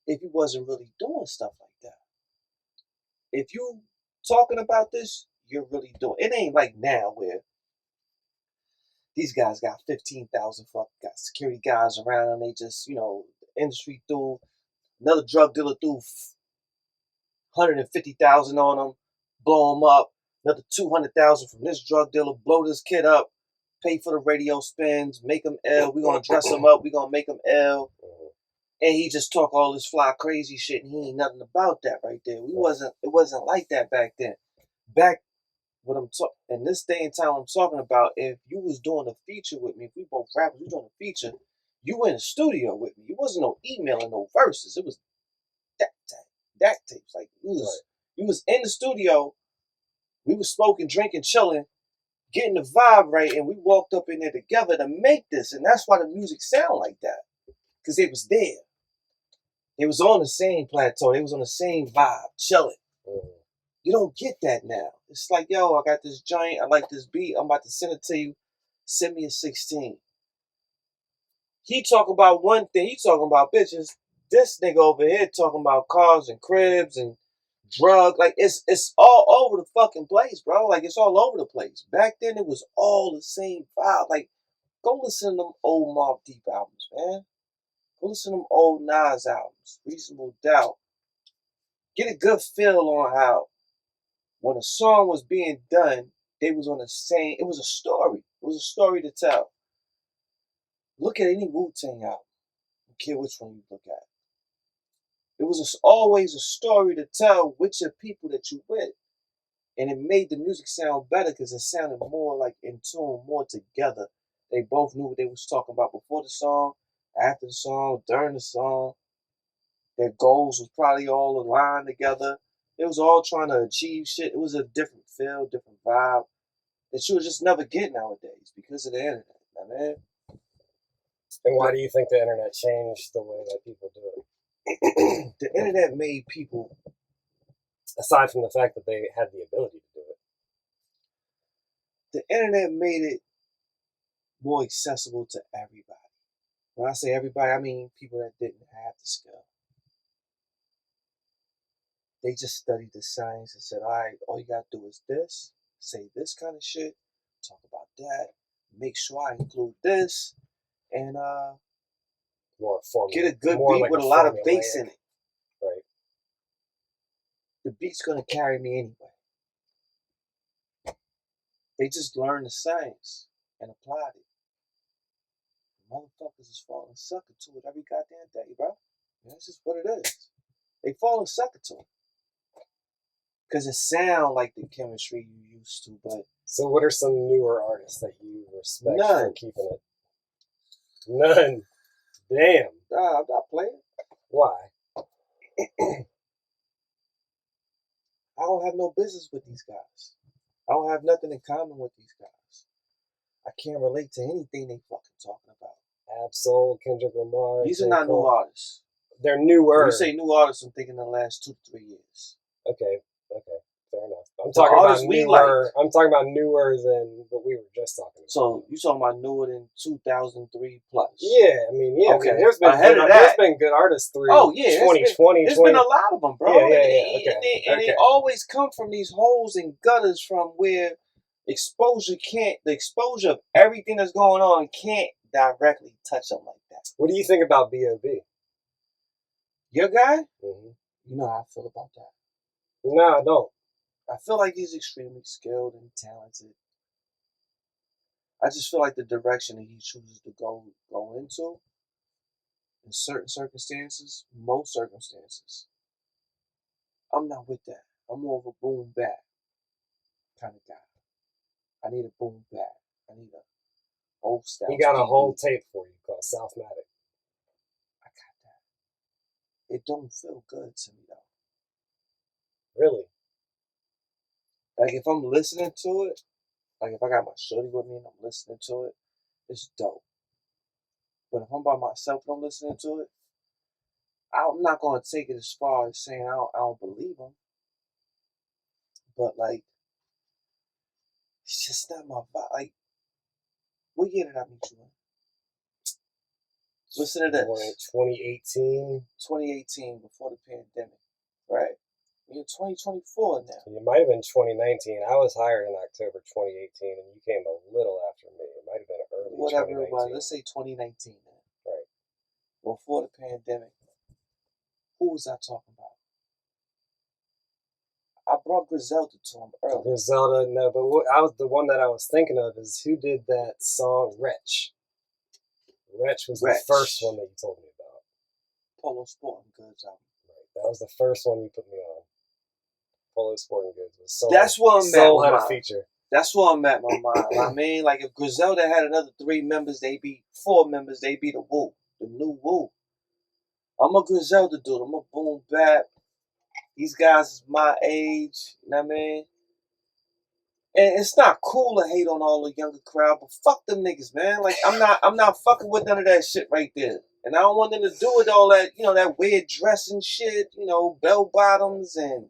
if you wasn't really doing stuff like that. If you talking about this, you're really doing it. Ain't like now where these guys got 15,000 got security guys around and they just, industry threw, another drug dealer threw 150,000 on them, blow them up. Another 200,000 from this drug dealer, blow this kid up, pay for the radio spins, make him ill. We're going to dress him up. We're going to make him ill. And he just talk all this fly crazy shit and he ain't nothing about that right there. It wasn't like that back then. In this day and time I'm talking about, if you was doing a feature with me, if we both rappers, we doing a feature, you were in the studio with me. It wasn't no emailing, no verses. It was that tapes. Like, you was in the studio. We was smoking, drinking, chilling, getting the vibe right, and we walked up in there together to make this, and that's why the music sound like that, because it was there. It was on the same plateau. It was on the same vibe, chilling. You don't get that now. It's like, yo, I got this joint. I like this beat. I'm about to send it to you. Send me a 16. He talking about one thing. He talking about bitches. This nigga over here talking about cars and cribs and drugs. Like, it's all over the fucking place, bro. Like, it's all over the place. Back then, it was all the same vibe. Like, go listen to them old Mobb Deep albums, man. Go listen to them old Nas albums. Reasonable Doubt. Get a good feel on how when a song was being done, they was on the same. It was a story. It was a story to tell. Look at any Wu-Tang album. I don't care which one you look at. It was always a story to tell with your people that you with. And it made the music sound better because it sounded more like in tune, more together. They both knew what they was talking about before the song, after the song, during the song. Their goals was probably all aligned together. It was all trying to achieve shit. It was a different feel, different vibe that you would just never get nowadays because of the internet, my man. And why do you think the internet changed the way that people do it? The internet made people, aside from the fact that they had the ability to do it, the internet made it more accessible to everybody. When I say everybody, I mean people that didn't have the skill. They just studied the science and said, all right, all you got to do is this, say this kind of shit, talk about that, make sure I include this, and get a good beat with a lot of bass in it. Right. The beat's going to carry me anyway. They just learned the science and applied it. The motherfuckers is falling sucker to it every goddamn day, bro. That's just what it is. They falling sucker to it. Because it sound like the chemistry you used to, but... So what are some newer artists that you respect None. for keeping it? None. Damn. Nah, I'm not playing. Why? I don't have no business with these guys. I don't have nothing in common with these guys. I can't relate to anything they fucking talking about. Absol, Kendrick Lamar. These are not new artists. They're newer. When you say new artists, I'm thinking the last 2 to 3 years. Okay, fair enough. I'm talking about newer. I'm talking about newer than what we were just talking about. So you talking about newer than 2003 plus? Yeah, I mean, yeah. Okay. I mean, there's been good artists through 2020. There's been a lot of them, bro. Yeah, And they always come from these holes and gutters from where the exposure of everything that's going on can't directly touch them like that. What do you think about B.O.B.? Your guy? Mm-hmm. You know how I feel about that. No, I don't. I feel like he's extremely skilled and talented. I just feel like the direction that he chooses to go into, in certain circumstances, most circumstances, I'm not with that. I'm more of a boom bap kind of guy. I need a boom bap. I need a old style. He got a whole tape for you called Southmatic. I got that. It don't feel good to me though. Really? Like if I'm listening to it, like if I got my shorty with me and I'm listening to it, it's dope. But if I'm by myself and I'm listening to it, I'm not going to take it as far as saying I don't believe him. But like, it's just not my vibe. Like, what year did I meet you in? Listen to this. 2018. 2018, before the pandemic, right? We're in 2024 now. It might have been 2019. I was hired in October 2018, and you came a little after me. It might have been early 2019. Whatever it was, let's say 2019 then. Right. Before the pandemic. Who was I talking about? I brought Griselda to him earlier. Griselda, no, but the one that I was thinking of is who did that song, Wretch. Wretch was the first one that you told me about. Polo Sporting Goods album. Right. That was the first one you put me on. Polo Sporting Goods was so. That's what I'm at. Soul had a feature. That's what I'm at, my mind. I mean, like if Griselda had another 3 members, they'd be 4 members. They'd be the Woo, the new Woo. I'm a Griselda dude. I'm a boom bap. These guys is my age. You know what I mean? And it's not cool to hate on all the younger crowd, but fuck them niggas, man. Like I'm not fucking with none of that shit right there. And I don't want them to do with all that, that weird dressing shit, bell bottoms and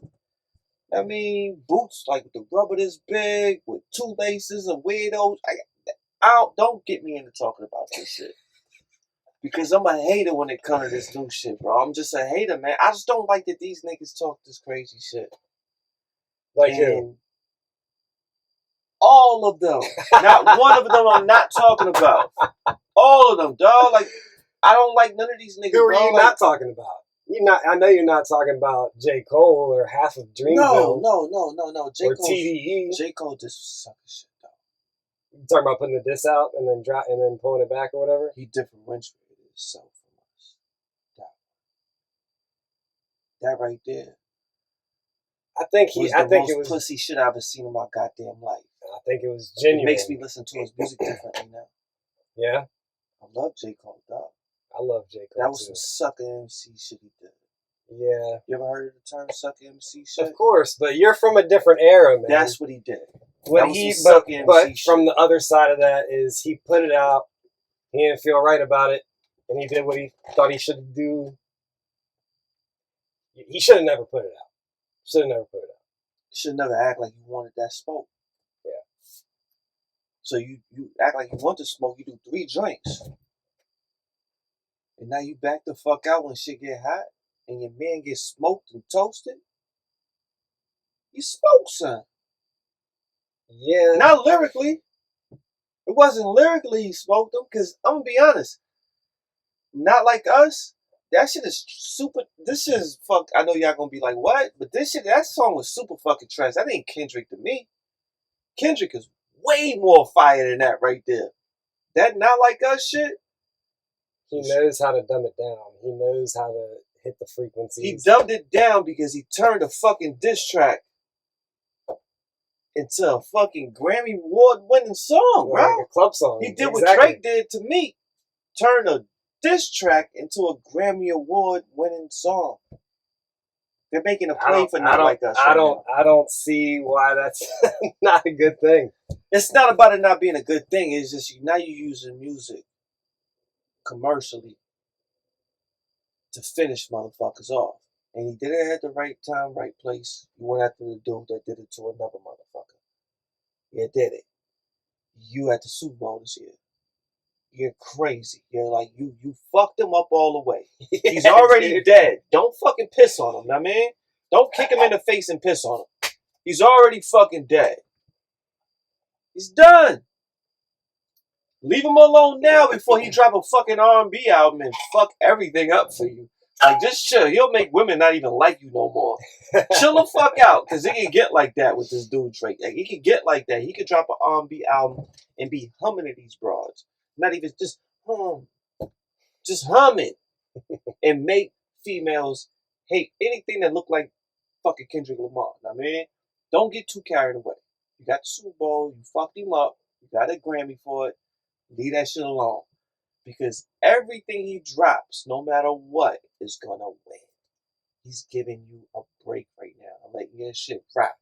I mean boots like with the rubber this big with two laces and weirdos. Don't get me into talking about this shit. Because I'm a hater when it comes to this new shit, bro. I'm just a hater, man. I just don't like that these niggas talk this crazy shit. Like who? All of them. Not one of them I'm not talking about. All of them, dog. Like, I don't like none of these niggas, Who are bro. you not talking about? I know you're not talking about J. Cole or half of Dreamville. No. Or TDE. J. Cole just sucking shit, dog. You talking about putting the diss out and then pulling it back or whatever? He differentiated himself from us. That right there. I think it was pussy shit I've ever seen in my goddamn life. I think it was genuine. It makes me listen to his music differently now. Yeah? I love J. Cole, dog. I love J. Cole, that was too. some sucker MC shit he did. Yeah. You ever heard of the term sucker MC shit? Of course, but you're from a different era, man. That's what he did. But from the other side of that is he put it out, he didn't feel right about it, and he did what he thought he should do. He should have never put it out. Should never act like you wanted that smoke. Yeah. So you act like you want to smoke, you do 3 drinks. And now you back the fuck out when shit get hot and your man gets smoked and toasted. You smoke, son. Yeah. Not lyrically. It wasn't lyrically he smoked them, because I'm going to be honest. Not like us. That shit is super. This shit is fuck. I know y'all gonna be like, what? But that song was super fucking trash. That ain't Kendrick to me. Kendrick is way more fire than that right there. That Not Like Us shit. He knows how to dumb it down. He knows how to hit the frequencies. He dumbed it down because he turned a fucking diss track into a fucking Grammy Award winning song, bro. Like a club song. He did what Drake did to me. Turn a diss track into a Grammy Award winning song. They're making a play for Not Like Us. I don't see why that's not a good thing. It's not about it not being a good thing. It's just now you're using music commercially to finish motherfuckers off. And he did it at the right time, right place. You went after the dude that did it to another motherfucker. You did it. You at the Super Bowl this year. You're crazy. You're like, you fucked him up all the way. He's already dead. Don't fucking piss on him, I mean? Don't kick him in the face and piss on him. He's already fucking dead. He's done. Leave him alone now before he drop a fucking R&B album and fuck everything up for you. Like, just chill. He'll make women not even like you no more. Chill the fuck out, because it can get like that with this dude Drake. Like, he can get like that. He could drop an R&B album and be humming at these broads. Not even just humming and make females hate anything that look like fucking Kendrick Lamar. I mean, don't get too carried away. You got the Super Bowl, you fucked him up, you got a Grammy for it. Leave that shit alone. Because everything he drops, no matter what, is gonna win. He's giving you a break right now and letting your shit rap.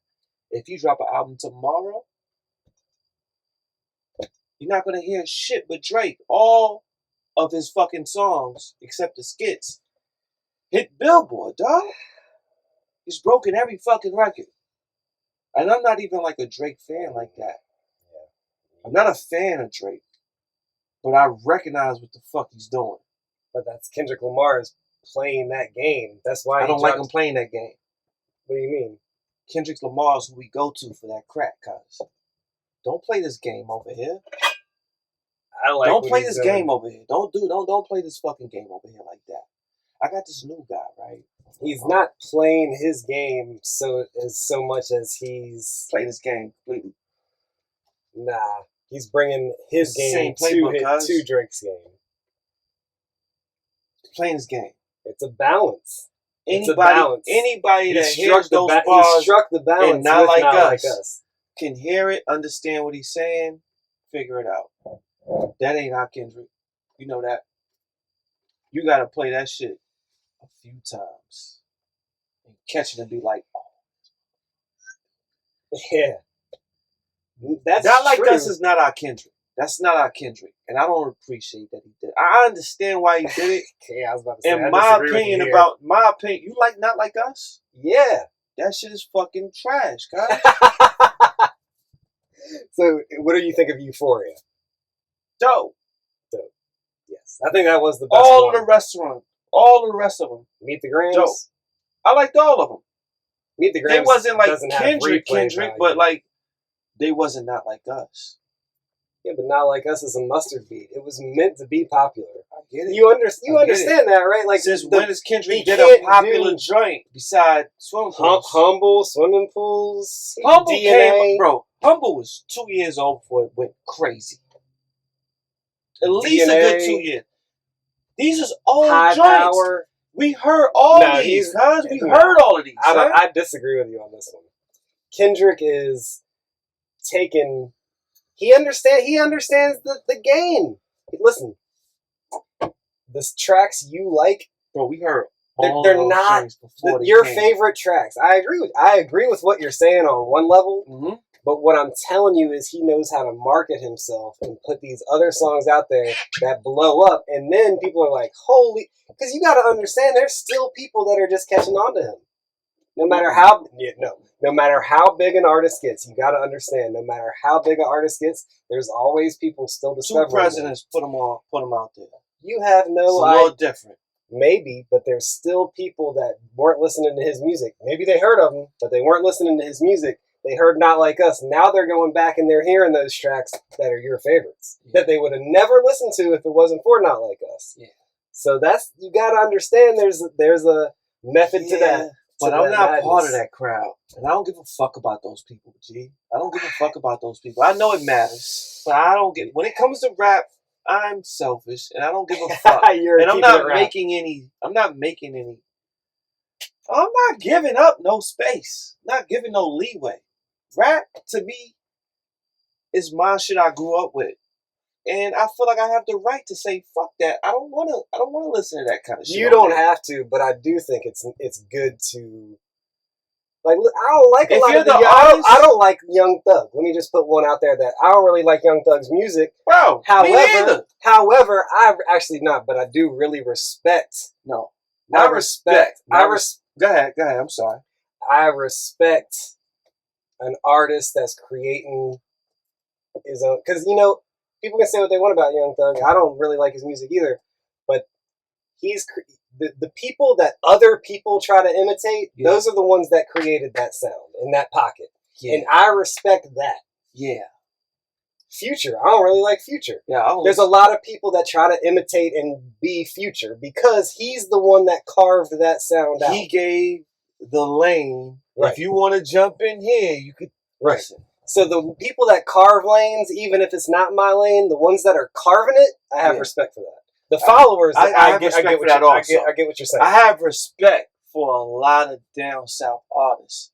If you drop an album tomorrow, you're not gonna hear shit but Drake. All of his fucking songs, except the skits, hit Billboard, dog. He's broken every fucking record. And I'm not even like a Drake fan like that. I'm not a fan of Drake. But I recognize what the fuck he's doing. But that's Kendrick Lamar is playing that game. That's why I don't like him playing that game. What do you mean? Kendrick Lamar is who we go to for that crack, cuz. Don't play this game over here. Don't play this game over here. Don't play this fucking game over here like that. I got this new guy, right? He's not playing his game so much as he's playing his game completely. Nah. He's bringing his game to Drake's game. Playing his game. It's a balance. Anybody that hears those bars he struck the balance and not like us can hear it, understand what he's saying, figure it out. That ain't our Kendrick. You know that. You gotta play that shit a few times and catch it and be like, oh. Yeah. That's Not Like true. Us is not our Kendrick. That's not our Kendrick. And I don't appreciate that he did it. I understand why he did it. Yeah, I was about to say. In my opinion, you like Not Like Us? Yeah. That shit is fucking trash, guys. So, what do you think of Euphoria? Dope. Yes, I think that was the best All one. of the restaurant, all of the rest of them. Meet the Grams. Dope. I liked all of them. Meet the Grams. They wasn't like doesn't have Kendrick, replay value. but like they wasn't Not Like Us. Yeah, but Not Like Us is a mustard beat. It was meant to be popular. I get it. You understand that, right? Like since when has Kendrick did can't a popular joint besides swimming pools? Humble, swimming pools, Humble DNA. came, bro. Humble was 2 years old before it went crazy. At least a good 2 years. These is old High joints. Power. We heard all these, cuz. We heard all of these. I disagree with you on this one. Kendrick is taking. He understands the game. Listen, the tracks you like, bro. We heard. They're not your favorite tracks. I agree with what you're saying on one level. Mm-hmm. But what I'm telling you is he knows how to market himself and put these other songs out there that blow up. And then people are like, holy... Because you got to understand, there's still people that are just catching on to him. No matter how big an artist gets, you got to understand, no matter how big an artist gets, there's always people still discovering. 2 presidents put them out there. You have no idea. It's a little different. Maybe, but there's still people that weren't listening to his music. Maybe they heard of him, but they weren't listening to his music. They heard Not Like Us. Now they're going back and they're hearing those tracks that are your favorites that they would have never listened to if it wasn't for Not Like Us. Yeah. So that's, you got to understand there's a method to that. But I'm not part of that crowd. And I don't give a fuck about those people, G. I don't give a fuck about those people. I know it matters, but I don't get, when it comes to rap, I'm selfish and I don't give a fuck. And I'm not giving up no space. Not giving no leeway. Rap, to me, is my shit I grew up with. And I feel like I have the right to say fuck that. I don't want to listen to that kind of shit. You don't have to, but I do think it's good to, like, I don't like a lot of I don't like Young Thug. Let me just put one out there that I don't really like Young Thug's music. Bro, however, I actually not, but I do really respect. No. Go ahead, I'm sorry. I respect an artist that's creating his own, because, you know, people can say what they want about Young Thug. I don't really like his music either, but he's the people that other people try to imitate. Yeah. Those are the ones that created that sound in that pocket, and I respect that. Yeah. Future, I don't really like Future. Yeah, there's a lot of people that try to imitate and be Future because he's the one that carved that sound out. He gave the lane. Right. If you want to jump in here, you could. Right. Listen. So the people that carve lanes, even if it's not my lane, the ones that are carving it, I have respect for that. The followers, I get what you're saying. I have respect for a lot of down south artists.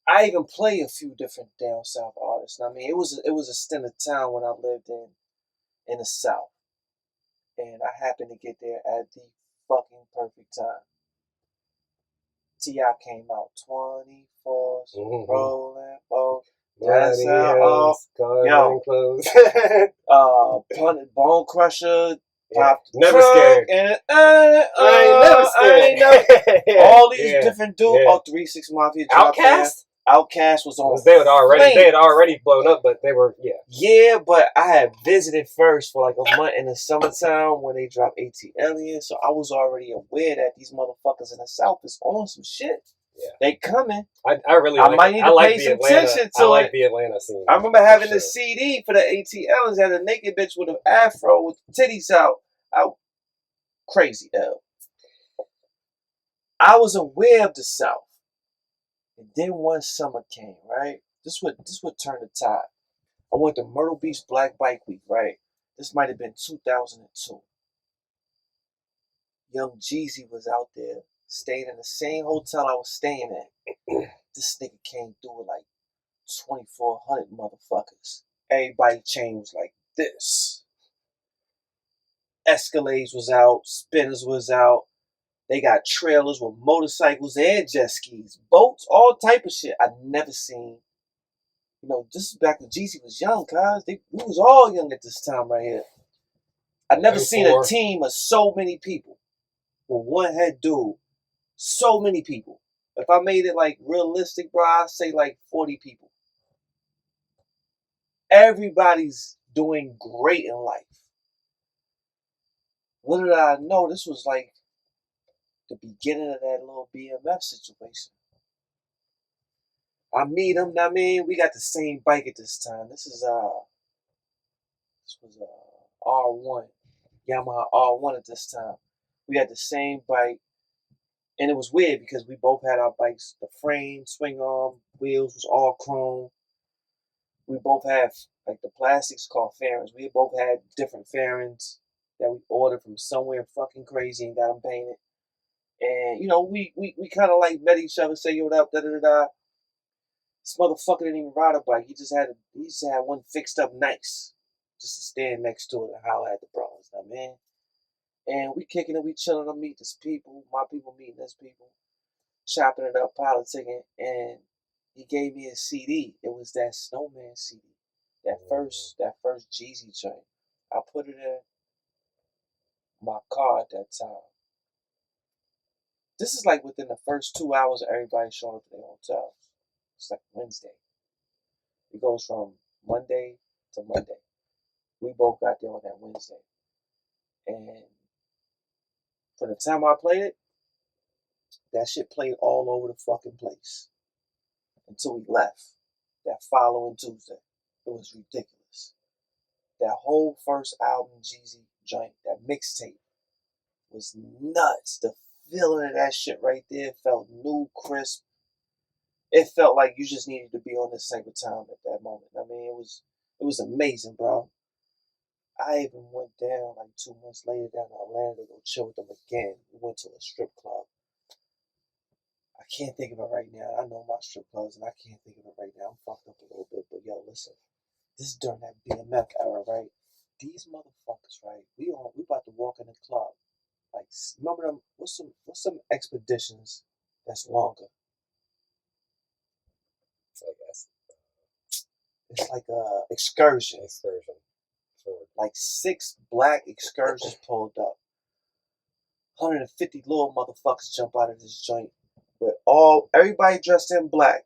I even play a few different down south artists. I mean, it was a stint of time when I lived in the South, and I happened to get there at the fucking perfect time. T.I. came out 24, rolling, that's how Bone Crusher, popped never scared. And I ain't never scared. All these different dudes. Oh, 3 6 Mafia. Outkast was on. They had already blown up, but they were Yeah, but I had visited first for like a month in the summertime when they dropped ATLian, so I was already aware that these motherfuckers in the South is on some shit. Yeah. They coming. I might need to pay some attention to it. I like the Atlanta scene. I remember having the CD for the ATLians, had a naked bitch with an afro with titties out. Crazy though. I was aware of the South. And then one summer came, right? This would turn the tide. I went to Myrtle Beach Black Bike Week, right? This might have been 2002. Young Jeezy was out there, staying in the same hotel I was staying at. This nigga came through with like 2,400 motherfuckers. Everybody changed like this. Escalades was out, Spinners was out. They got trailers with motorcycles and jet skis, boats, all type of shit. I'd never seen You know, this is back when Jeezy was young, cuz. We was all young at this time right here. I've never seen a team of so many people with one head dude. So many people. If I made it like realistic, bro, I'd say like 40 people. Everybody's doing great in life. Little did I know, this was like the beginning of that little BMF situation. I meet him, I mean, we got the same bike at this time. This was R1, Yamaha R1 at this time. We had the same bike, and it was weird because we both had our bikes. The frame, swing arm, wheels was all chrome. We both have like the plastics called fairings. We both had different fairings that we ordered from somewhere fucking crazy and got them painted. And you know, we kind of like met each other, say yo, what up, da da da da. This motherfucker didn't even ride a bike. He just had one fixed up nice, just to stand next to it and holler at the bros, you know what I mean? And we kicking it, we chilling, I meet this people, my people meeting this people, chopping it up, politicking, and he gave me a CD. It was that Snowman CD, that first Jeezy joint. I put it in my car at that time. This is like within the first 2 hours of everybody showing up at their hotels. It's like Wednesday. It goes from Monday to Monday. We both got there on that Wednesday. And for the time I played it, that shit played all over the fucking place. Until we left. That following Tuesday. It was ridiculous. That whole first album, Jeezy joint, that mixtape, was nuts. The feeling of that shit right there felt new, crisp. It felt like you just needed to be on this type of time at that moment. I mean, it was amazing, bro. I even went down like 2 months later down to Atlanta to go chill with them again. We went to a strip club. I can't think of it right now. I know my strip clubs and I can't think of it right now. I'm fucked up a little bit, but yo, listen. This is during that BMF era, right? These motherfuckers, right? We about to walk in the club. Like, remember them? What's some expeditions that's longer? I guess it's like a excursion. Sure. Like 6 black excursions pulled up. 150 little motherfuckers jump out of this joint with everybody dressed in black.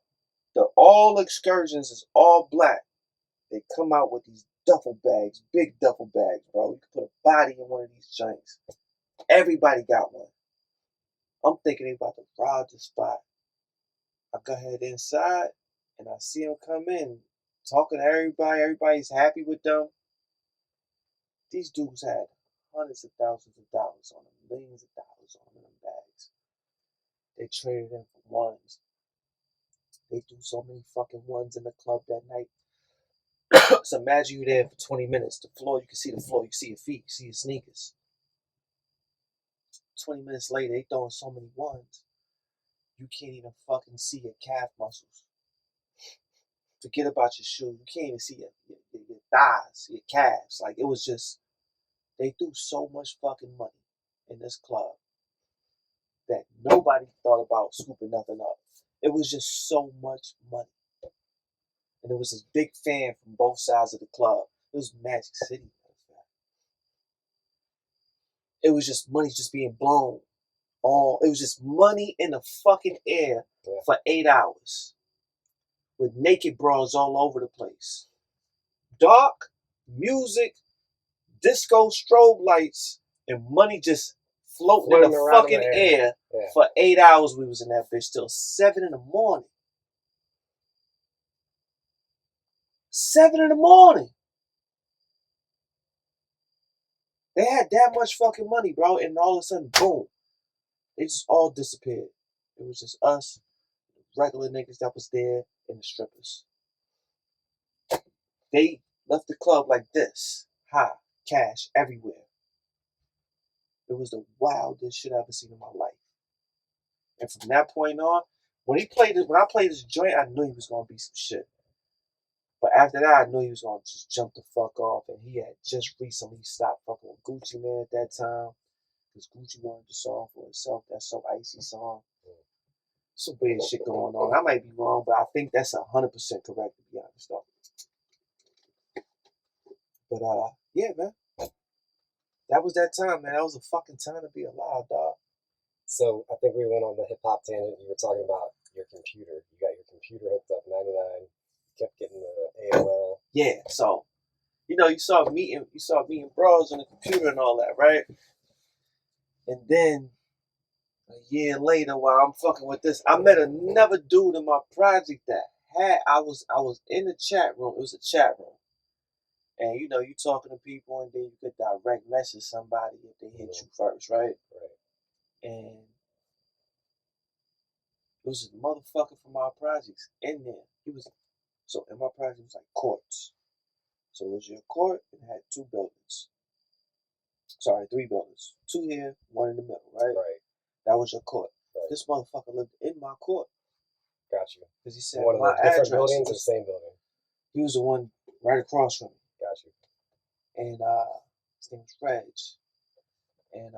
All excursions is all black. They come out with these duffel bags, big duffel bags, bro. You can put a body in one of these joints. Everybody got one. I'm thinking they about to rob the spot. I go ahead inside and I see them come in, talking to everybody. Everybody's happy with them. These dudes had hundreds of thousands of dollars on them, millions of dollars on them in them bags. They traded in for ones. They threw so many fucking ones in the club that night. So imagine you there for 20 minutes. The floor, you can see the floor, you can see your feet, you see your sneakers. 20 minutes later, they throwing so many ones, you can't even fucking see your calf muscles. Forget about your shoes. You can't even see your thighs, your calves. Like, it was just, they threw so much fucking money in this club that nobody thought about scooping nothing up. It was just so much money. And there was this big fan from both sides of the club. It was Magic City. It was just money just being blown. It was just money in the fucking air for 8 hours. With naked bras all over the place. Dark, music, disco strobe lights, and money just floating in the fucking air. For 8 hours we was in that bitch till 7 in the morning. 7 in the morning. They had that much fucking money, bro, and all of a sudden, boom. They just all disappeared. It was just us, regular niggas that was there, and the strippers. They left the club like this. High, cash, everywhere. It was the wildest shit I've ever seen in my life. And from that point on, when I played this joint, I knew he was gonna be some shit. But after that, I knew he was gonna just jump the fuck off, and he had just recently stopped fucking with Gucci Mane at that time, because Gucci wanted the song for himself, that So Icy song. some weird shit going on. I might be wrong, but I think that's 100% correct, to be honest, though. But yeah, man. That was that time, man. That was a fucking time to be alive, dog. So I think we went on the hip hop tangent. You were talking about your computer. You got your computer hooked up 99. Kept getting the AOL. Yeah, so you saw meeting bros on the computer and all that, right? And then a year later, while I'm fucking with this, I met another dude in my project that I was in the chat room. It was a chat room. And you talking to people, and then you could direct message somebody if they hit you first, right? Right. And it was a motherfucker from our projects in there. So in my project was like courts. So it was your court and it had 2 buildings. Sorry, 3 buildings. 2 here, 1 in the middle, right? Right. That was your court. Right. This motherfucker lived in my court. Got you. Because he said one of my the different address buildings or the same building? He was the one right across from me. Got you. And his name was Reg. And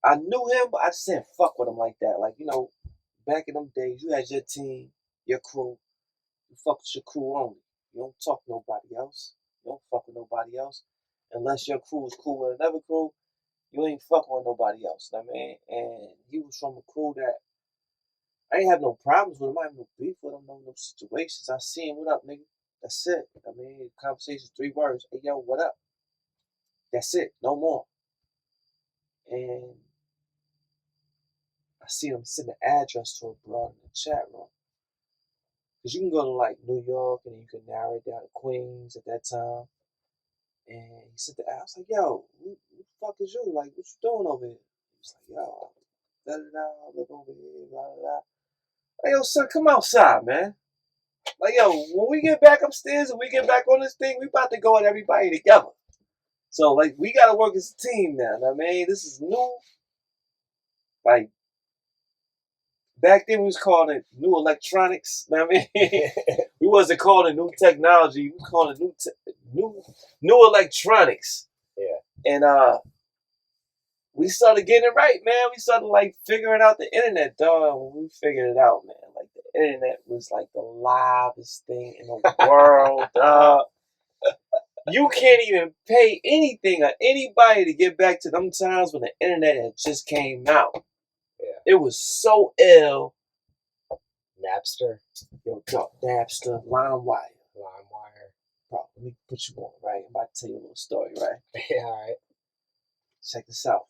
I knew him, but I just didn't fuck with him like that. Like, back in them days, you had your team, your crew. You fuck with your crew only. You don't talk to nobody else. You don't fuck with nobody else. Unless your crew is cool with another crew, you ain't fucking with nobody else. You know what I mean? And he was from a crew that I ain't have no problems with him. I have no beef with him, no situations. I see him, what up, nigga? That's it. I mean, conversation, 3 words. Hey, yo, what up? That's it. No more. And I see him send an address to a broad in the chat room. Because you can go to like New York and then you can narrow it down to Queens at that time. And he sent the address. I was like, yo, who the fuck is you? Like, what you doing over here? He was like, yo, I live over here, blah, blah, blah. Like, yo, son, come outside, man. Like, yo, when we get back upstairs and we get back on this thing, we about to go with everybody together. So, like, we got to work as a team now. I mean, this is new. Like, back then we was calling it new electronics. I mean, we wasn't calling it new technology. We called it new electronics. Yeah. And we started getting it right, man. We started like figuring out the internet, dog. When we figured it out, man, like the internet was like the livest thing in the world, dog. You can't even pay anything or anybody to get back to them times when the internet had just came out. Yeah. It was so ill. Napster. Yo, dog, Napster, LimeWire. LimeWire. Bro, let me put you on, right? I'm about to tell you a little story, right? Yeah, all right. Check this out.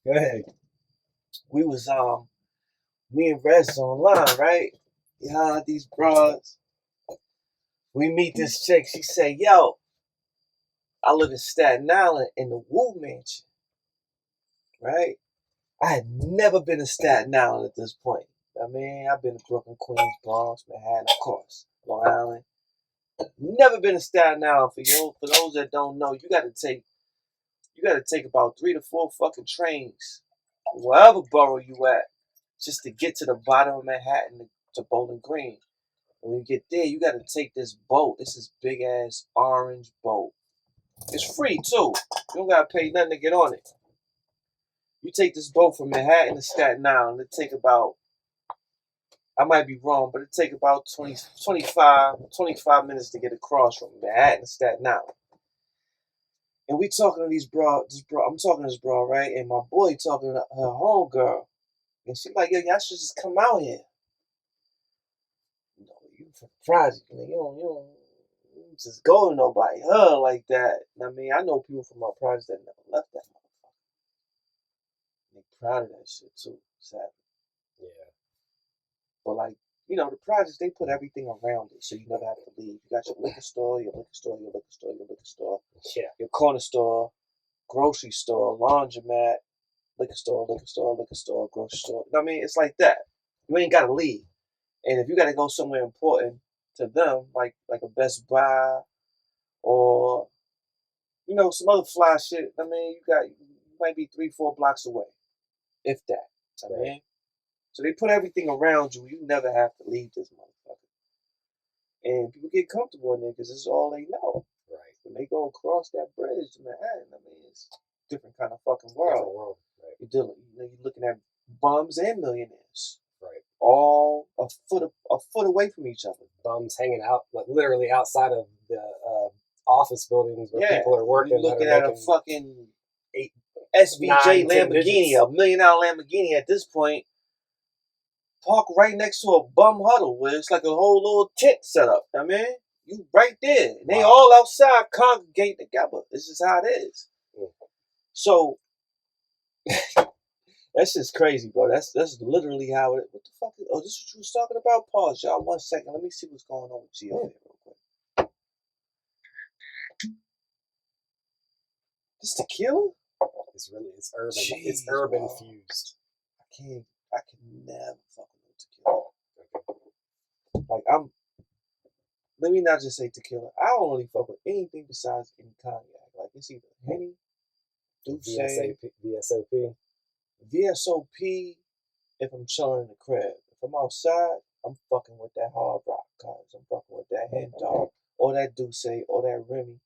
Go ahead. We was me and Rez online, right? Yeah, these bras. We meet this chick. She say, yo, I live in Staten Island in the Wu Mansion. Right? I had never been to Staten Island at this point. I mean, I've been to Brooklyn, Queens, Bronx, Manhattan, of course, Long Island. Never been to Staten Island. For those that don't know, you gotta take about 3 to 4 fucking trains, wherever borough you at, just to get to the bottom of Manhattan to Bowling Green. And when you get there, you gotta take this boat. It's this big ass orange boat. It's free too. You don't gotta pay nothing to get on it. You take this boat from Manhattan to Staten Island. It take about, I might be wrong, but it take about 25 minutes to get across from Manhattan to Staten Island. And we talking to I'm talking to this bro, right? And my boy talking to her homegirl. And she like, yo, y'all should just come out here. You from the project, man. You don't just go to nobody, like that. I mean, I know people from my project that never left that motherfucker. They proud of that shit too, sadly. Yeah. But like, the projects, they put everything around it, so you never have to leave. You got your liquor store, your liquor store, your liquor store, your liquor store, your corner store, grocery store, laundromat, liquor store, liquor store, liquor store, grocery store. I mean, it's like that. You ain't gotta leave. And if you gotta go somewhere important to them, like a Best Buy or some other fly shit, I mean, you might be 3-4 blocks away, if that. I mean, so they put everything around you. You never have to leave this motherfucker. And people get comfortable in there because it's all they know. Right. When they go across that bridge to Manhattan, I mean, it's a different kind of fucking world. You're looking at bums and millionaires. Right. All a foot away from each other. Bums hanging out, like literally outside of the office buildings where people are working. You're looking at a fucking $8, SVJ 9, 10 Lamborghini, digits. $1 million Lamborghini at this point, parked right next to a bum huddle where it's like a whole little tent set up. I mean, you right there. And they all outside congregate together. This is how it is. So that's just crazy, bro. That's literally how it. What the fuck? Oh, this is what you was talking about? Pause, y'all. 1 second. Let me see what's going on with G over here real quick. This tequila? It's urban. Jeez, it's urban bro. fused. I can never fuck with tequila. Like let me not just say tequila. I don't really fuck with anything besides any cognac. Like it's either Henny, Douce, VSOP, if I'm chilling in the crib. If I'm outside, I'm fucking with that hard rock, cause I'm fucking with that Hen Dog, or that Douce, or that Remy.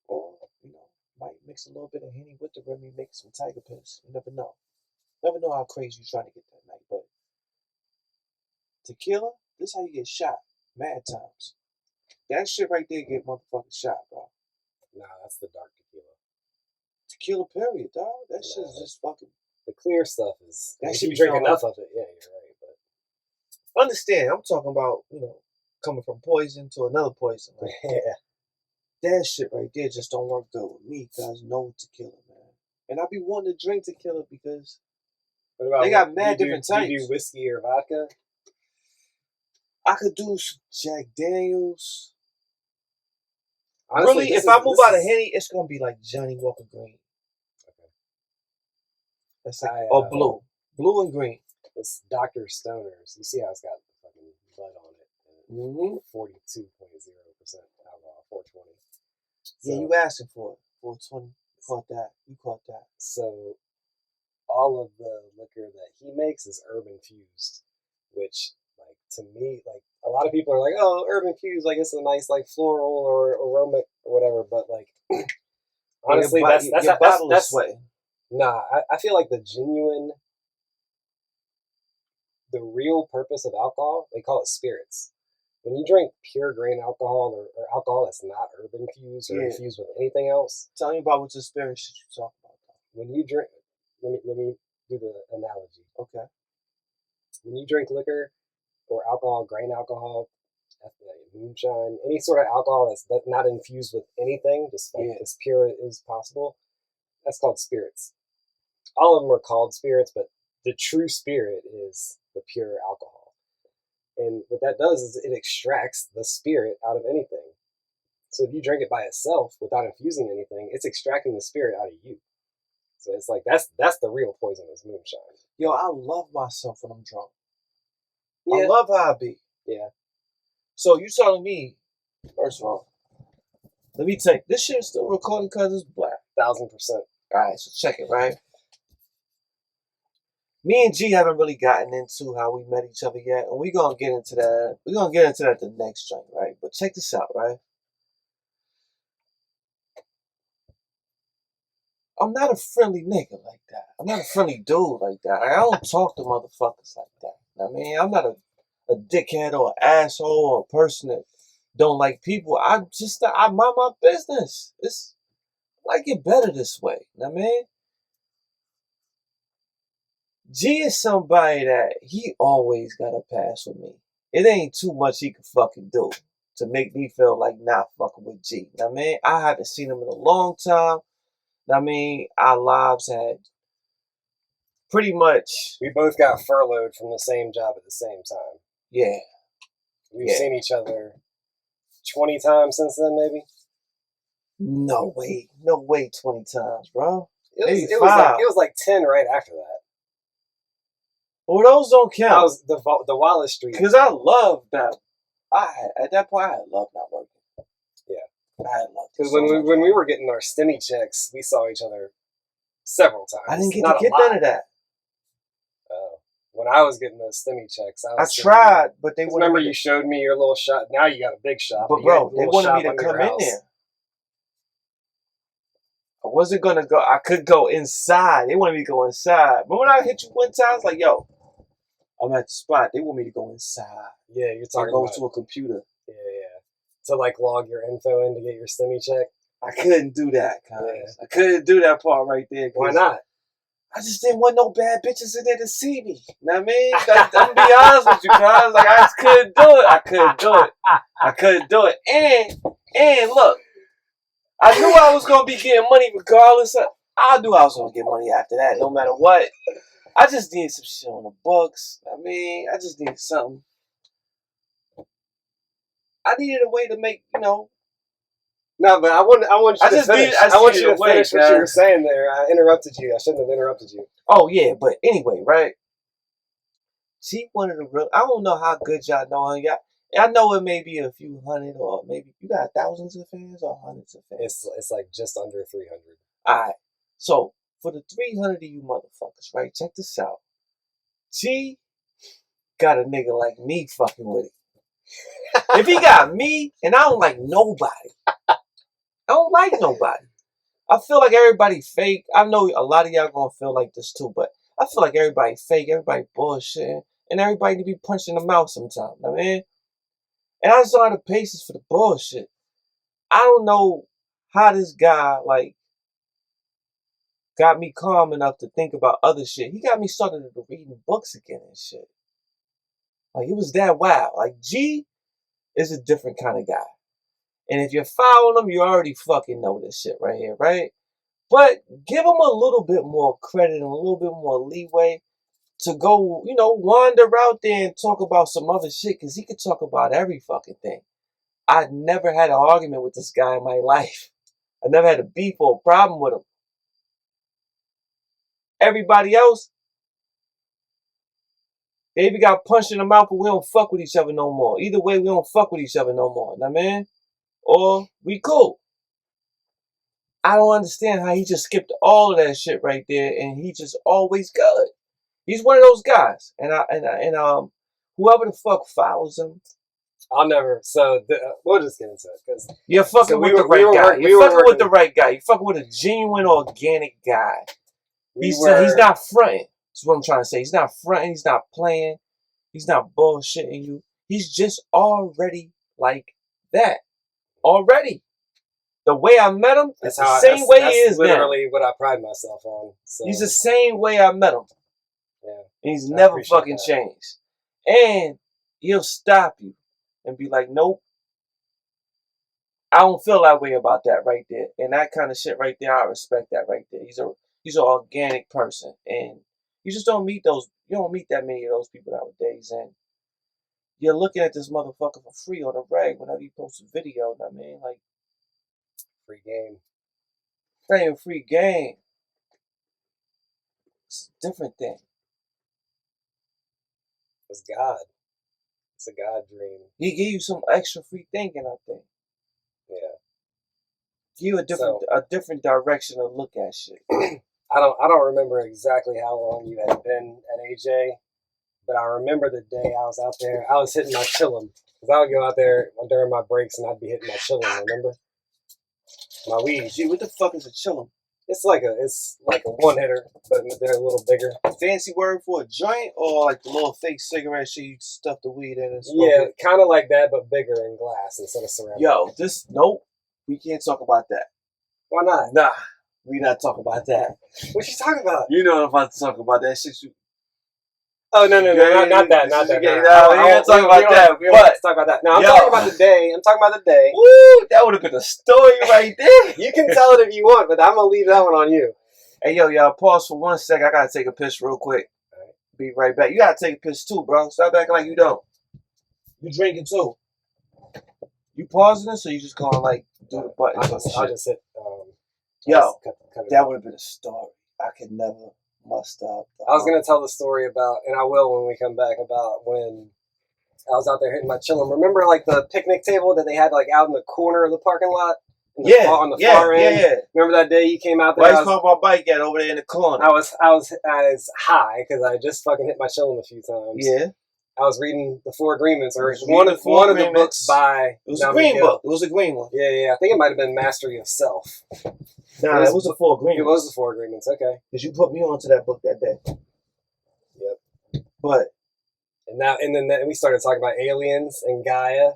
Or, might mix a little bit of Henny with the Remy, make some Tiger Piss. You never know. Never know how crazy you're trying to get that night, but tequila, this is how you get shot. Mad times. That shit right there get motherfucking shot, bro. Nah, that's the dark tequila. Tequila, period, dog. That shit is just fucking. The clear stuff is. That If shit you drink smell enough like, of it, yeah, you're right. But understand, I'm talking about, coming from poison to another poison. Like, yeah. that shit right there just don't work good with me, cause no tequila, man. And I be wanting to drink tequila because What about they got mad different types. Do you do whiskey or vodka? I could do some Jack Daniels. Honestly, really, if I move out of Henny, it's gonna be like Johnny Walker Green. Okay. That's like blue and green. This Dr. Stoner's. You see how it's got the fucking bud on it. 42.0% alcohol, 420. So, yeah, you asking for it. 420. You caught that. So all of the liquor that he makes is urban fused, which, like, to me, like, a lot of people are like, oh, urban fused, like, it's a nice, like, floral or aromatic or whatever, but, like, honestly, that's sweating. Nah, I feel like the real purpose of alcohol, they call it spirits. When you drink pure grain alcohol or alcohol that's not urban fused or infused with anything else. Tell me about what the spirit shit you talk about. When you drink, let me do the analogy. Okay. When you drink liquor or alcohol, grain alcohol, moonshine, any sort of alcohol that's not infused with anything, just like as pure as possible, that's called spirits. All of them are called spirits, but the true spirit is the pure alcohol. And what that does is it extracts the spirit out of anything. So if you drink it by itself without infusing anything, it's extracting the spirit out of you. So it's like that's the real poisonous moonshine. Yo, I love myself when I'm drunk. Yeah. I love how I be. Yeah. So you telling me, first of all, let me take this shit is still recording because it's black. 1000%. Alright, so check it, right? Me and G haven't really gotten into how we met each other yet, and we're gonna get into that. We're gonna get into that the next joint, right? But check this out, right? I'm not a friendly nigga like that. I'm not a friendly dude like that. I don't talk to motherfuckers like that. I mean, I'm not a dickhead or an asshole or a person that don't like people. I mind my business. I like it better this way. I mean, G is somebody that he always got a pass with me. It ain't too much he can fucking do to make me feel like not fucking with G. I mean, I haven't seen him in a long time. I mean, our lives had pretty much. We both got furloughed from the same job at the same time. Yeah. We've seen each other 20 times since then, maybe? No way, 20 times, bro. It was like 10 right after that. Well, those don't count. That was the Wallace Street. Because I love that. At that point, I had loved not working. Yeah. I had loved. Because when we were getting our STEMI checks, we saw each other several times. I didn't get none of that. When I was getting those STEMI checks, I tried, but they remember you showed me your little shot. Now you got a big shot. But bro, they wanted me to come in there. I wasn't gonna go. I could go inside. They wanted me to go inside. But when I hit you one time, I was like, yo, I'm at the spot. They want me to go inside. Yeah, you're talking go about to a computer. Yeah. To like log your info in to get your stimmy check. I couldn't do that, guys. Yeah. I couldn't do that part right there. Why not? I just didn't want no bad bitches in there to see me. You know what I mean? Like, I'm gonna be honest with you, guys. Like, I just couldn't do it. I couldn't do it. And look, I knew I was gonna be getting money regardless. I knew I was gonna get money after that, no matter what. I just needed some shit on the books. I mean, I just needed something. I needed a way to make, No, but I want you to finish. I want you to finish what you were saying there. I interrupted you. I shouldn't have interrupted you. Oh, yeah, but anyway, right? She wanted to real. I don't know how good y'all know her. I know it may be a few hundred, or maybe you got thousands of fans or hundreds of fans. It's like just under 300. All right. So for the 300 of you motherfuckers, right? Check this out. G got a nigga like me fucking with it. If he got me, and I don't like nobody. I don't like nobody. I feel like everybody fake. I know a lot of y'all gonna feel like this too, but I feel like everybody fake, everybody bullshitting, and everybody need to be punched in the mouth sometimes. I mean, and I just don't have the patience for the bullshit. I don't know how this guy got me calm enough to think about other shit. He got me started reading books again and shit. Like, it was that wild. Like, G is a different kind of guy. And if you're following him, you already fucking know this shit right here, right? But give him a little bit more credit and a little bit more leeway to go, wander out there and talk about some other shit, because he could talk about every fucking thing. I never had an argument with this guy in my life. I never had a beef or a problem with him. Everybody else, they even got punched in the mouth, but we don't fuck with each other no more. Either way, we don't fuck with each other no more. Know what I mean? Or we cool. I don't understand how he just skipped all of that shit right there, and he just always good. He's one of those guys, and whoever the fuck follows him, I'll never. So we'll just get into it, because you're fucking with the right guy. You're fucking with the right guy. You're fucking with a genuine, organic guy. He's not fronting. That's what I'm trying to say. He's not fronting. He's not playing. He's not bullshitting you. He's just already like that. Already. The way I met him, it's the same way he is now. That's literally what I pride myself on. So. He's the same way I met him. Yeah. And he's never fucking changed. And he'll stop you and be like, nope. I don't feel that way about that right there. And that kind of shit right there, I respect that right there. He's an organic person. And you just don't meet that many of those people nowadays. And you're looking at this motherfucker for free on the reg whenever he posts a video. I mean, like, free game. It ain't a free game. It's a different thing. It's God. It's a God dream. He give you some extra free thinking, I think. Yeah. Give you a different direction to look at shit. I don't remember exactly how long you had been at AJ, but I remember the day I was out there. I was hitting my chillum, because I would go out there during my breaks and I'd be hitting my chillum. Remember? My weed. Gee, what the fuck is a chillum? It's like a one hitter, but they're a little bigger. Fancy word for a joint, or like the little fake cigarette shit you stuff the weed in and smoke? Yeah, kind of like that, but bigger in glass instead of ceramic. Yo, nope. We can't talk about that. Why not? Nah, we not talking about that. What you talking about? You know I'm about to talk about that shit. Oh, no, not that. No, we ain't talking about that. We don't talk about that. No, I'm talking about the day. Woo, that would have been a story right there. You can tell it if you want, but I'm going to leave that one on you. Hey, yo, y'all, pause for 1 second. I got to take a piss real quick. Right. Be right back. You got to take a piss too, bro. Stop acting like you don't. You drinking too. You pausing this, or you just going to, like, do the buttons? I'll just hit... yo, that would have been a story. I could never... muster up. I was going to tell the story about, and I will when we come back, about when I was out there hitting my chillum. Remember, like, the picnic table that they had, like, out in the corner of the parking lot? On the far end? Yeah. Remember that day you came out there? Why you parked my bike at over there in the corner? I was high, because I just fucking hit my chillum a few times. Yeah. I was reading the Four Agreements, or You was one reading of the Four the Agreements. books by. It was a green book. It was a green one. Yeah. I think it might have been Mastery of Self. Nah, it was the Four Agreements. It was the Four Agreements. Okay. Because you put me onto that book that day. Yep. But and then we started talking about aliens and Gaia.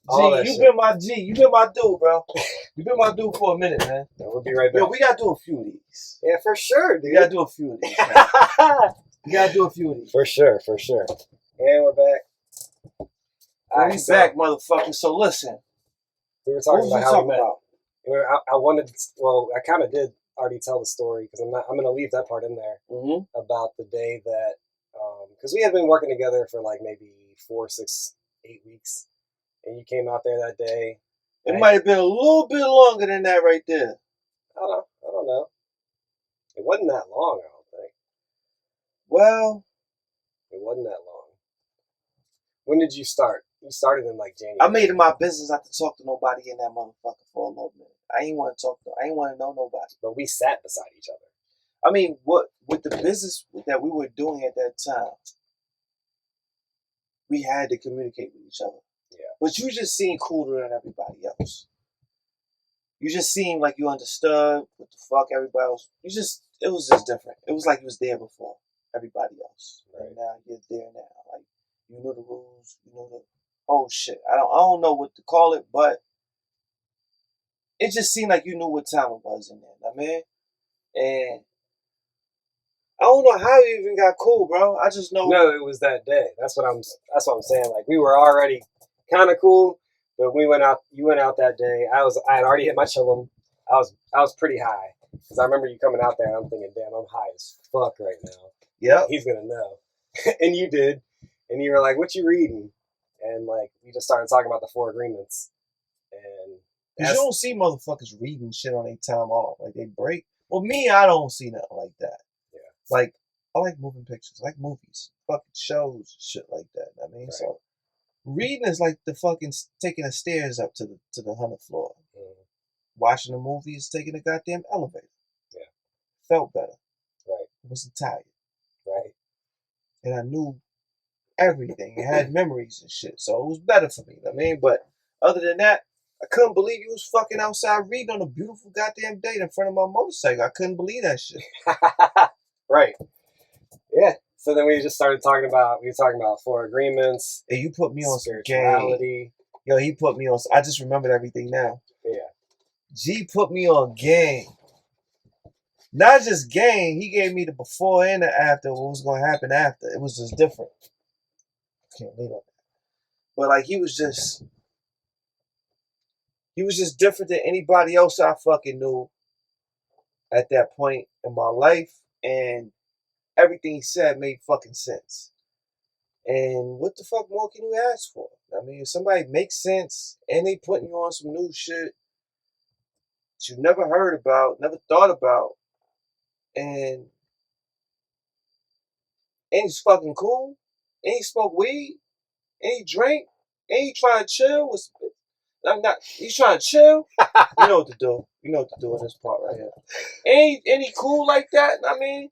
You've been my dude, bro. You've been my dude for a minute, man. Yeah, we'll be right back. Yo, we gotta do a few of these. Yeah, for sure, dude. We gotta do a few of these. Man. We gotta do a few of these. For sure. And we're back. We're back, motherfucker. So listen. We were talking about how we met. About? I wanted to, I kind of did already tell the story because I'm going to leave that part in there about the day that, because we had been working together for like maybe 4, 6, 8 weeks. And you came out there that day. It might have been a little bit longer than that right there. I don't know. It wasn't that long, I don't think. Well, it wasn't that long. When did you start? You started in like January. I made it my business not to talk to nobody in that motherfucker for a little minute. I ain't want to know nobody. But we sat beside each other. I mean, with the business that we were doing at that time, we had to communicate with each other. Yeah. But you just seemed cooler than everybody else. You just seemed like you understood what the fuck everybody else. It was just different. It was like you was there before everybody else. Right. And now you're there now. Like you know the rules. You know the oh shit. I don't know what to call it, but it just seemed like you knew what time it was in there. I mean, and I don't know how you even got cool, bro. I just know. No, it was that day. That's what I'm saying. Like we were already kind of cool, but we went out. You went out that day. I had already hit my chillum. I was pretty high because I remember you coming out there. And I'm thinking, damn, I'm high as fuck right now. Yeah, he's gonna know. And you did, and you were like, "What you reading?" And like we just started talking about the Four Agreements. And you don't see motherfuckers reading shit on their time off. Like they break. Well, me, I don't see nothing like that. Yeah. Like I like moving pictures. I like movies, fucking shows, shit like that. I mean, right. So reading is like the fucking taking the stairs up to the 100th floor. Mm-hmm. Watching the movie is taking a goddamn elevator. Yeah. Felt better. Right. I wasn't tired. Right. And I knew everything. I had memories and shit. So it was better for me. I mean, but other than that, I couldn't believe you was fucking outside reading on a beautiful goddamn day in front of my motorcycle. I couldn't believe that shit. Right. Yeah. So then we just started talking about, Four Agreements. And you put me on spirituality. Yo, he put me on, I just remembered everything now. Yeah. G put me on game. Not just game, he gave me the before and the after, what was going to happen after. It was just different. I can't leave on that. But like, he was just different than anybody else I fucking knew at that point in my life. And everything he said made fucking sense. And what the fuck more can you ask for? I mean, if somebody makes sense and they putting you on some new shit that you never heard about, never thought about, and he's fucking cool, and he smoke weed, and he drink, and he trying to chill with. He's trying to chill. You know what to do. You know what to do in this part right here. And he cool like that. I mean,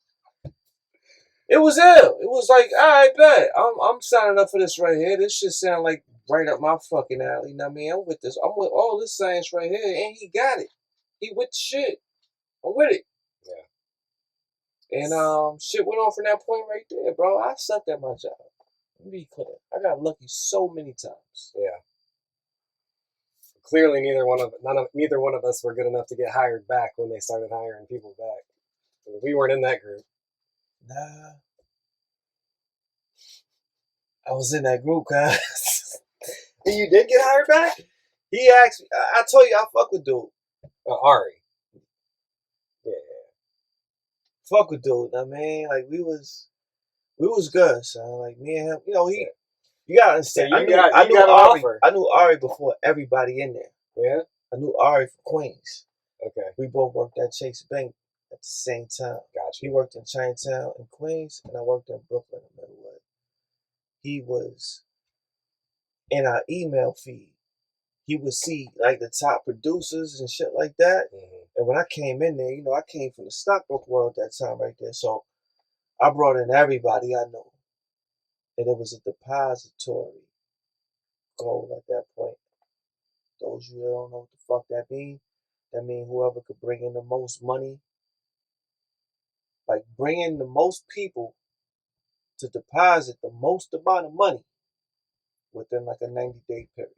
it was ill. It was like, all right, bet. I'm signing up for this right here. This shit sound like right up my fucking alley. You know what I mean? I'm with this. I'm with all this science right here, and he got it. He with the shit. I'm with it. Yeah. And shit went on from that point right there, bro. I sucked at my job. Let me be clear. I got lucky so many times. Yeah. Clearly, neither one of us were good enough to get hired back when they started hiring people back. We weren't in that group. Nah. I was in that group, guys. You did get hired back? He asked me. I told you I fuck with dude. Ari. Yeah. Fuck with dude. I mean, like we was good, son. Like me and him. You know, you gotta understand. So I knew Ari before everybody in there. Yeah. I knew Ari from Queens. Okay. We both worked at Chase Bank at the same time. Gotcha. He worked in Chinatown in Queens, and I worked in Brooklyn in Millwood. He was in our email feed. He would see like the top producers and shit like that. Mm-hmm. And when I came in there, you know, I came from the stockbroker world at that time right there. So I brought in everybody I know. And it was a depository goal at that point. Those you don't know what the fuck that mean whoever could bring in the most money, like bring in the most people to deposit the most amount of money within like a 90-day period.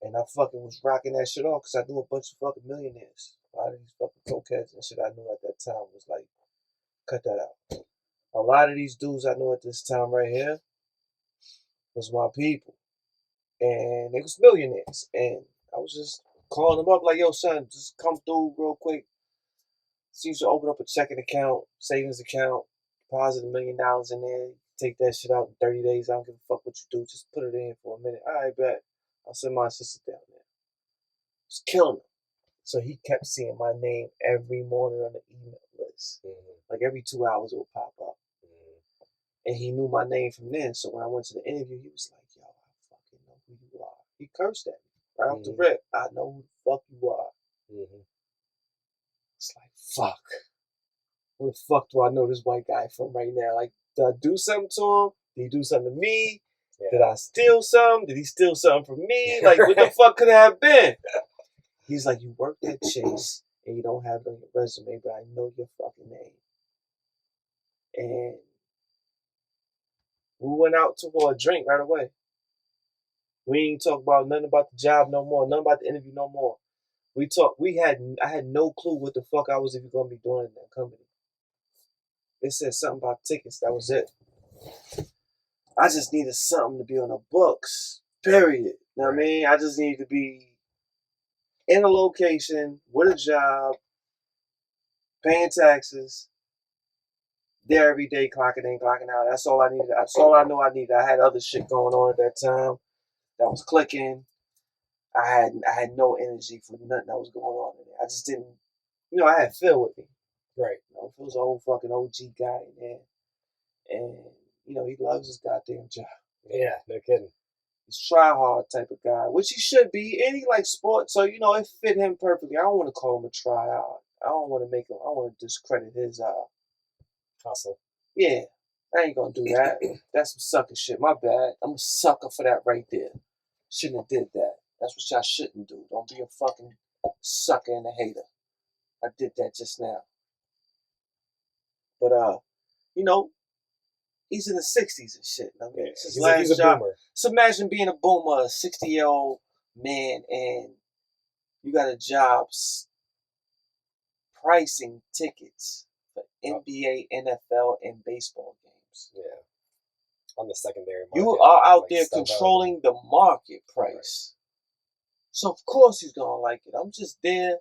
And I fucking was rocking that shit off because I knew a bunch of fucking millionaires. A lot of these fucking cokeheads and shit I knew at that time was like, cut that out. A lot of these dudes I knew at this time right here was my people. And they was millionaires. And I was just calling them up like, yo, son, just come through real quick. So you should open up a checking account, savings account, deposit $1 million in there, take that shit out in 30 days. I don't give a fuck what you do. Just put it in for a minute. All right, bet. I'll send my assistant down there. It's killing him. So he kept seeing my name every morning on the email list. Like every 2 hours it would pop up. And he knew my name from then. So when I went to the interview, he was like, yo, I fucking know who you are. He cursed at me right off the rip. I know who the fuck you are. It's like, fuck. Where the fuck do I know this white guy from right now? Like, did I do something to him? Did he do something to me? Yeah. Did I steal something? Did he steal something from me? Like, what the fuck could it have been? He's like, you worked at Chase and you don't have it on your resume, but I know your fucking name. And we went out for a drink right away. We ain't talk about nothing about the job no more, nothing about the interview no more. I had no clue what the fuck I was even gonna be doing in that company. They said something about tickets, that was it. I just needed something to be on the books. Period. You know what I mean? I just needed to be in a location with a job, paying taxes, there every day, clocking in, clocking out. That's all I needed. That's all I knew I needed. I had other shit going on at that time that was clicking. I had no energy for nothing that was going on in there. I just didn't, I had Phil with me. Right. Phil's an old fucking OG guy in there. And, he loves his goddamn job. Yeah, no kidding. He's try-hard type of guy, which he should be. And he likes sports, so, it fit him perfectly. I don't want to call him a try-hard. I don't want to discredit his hustle. Yeah, I ain't gonna do that. That's some sucker shit. My bad. I'm a sucker for that right there. Shouldn't have did that. That's what y'all shouldn't do. Don't be a fucking sucker and a hater. I did that just now. But he's in the 60s and shit. I mean, he's a boomer. So imagine being a boomer, a 60-year-old man, and you got a job pricing tickets for NBA, NFL, and baseball games. Yeah. On the secondary market. You are out there controlling the market price. Right. So, of course, he's going to like it. I'm just there.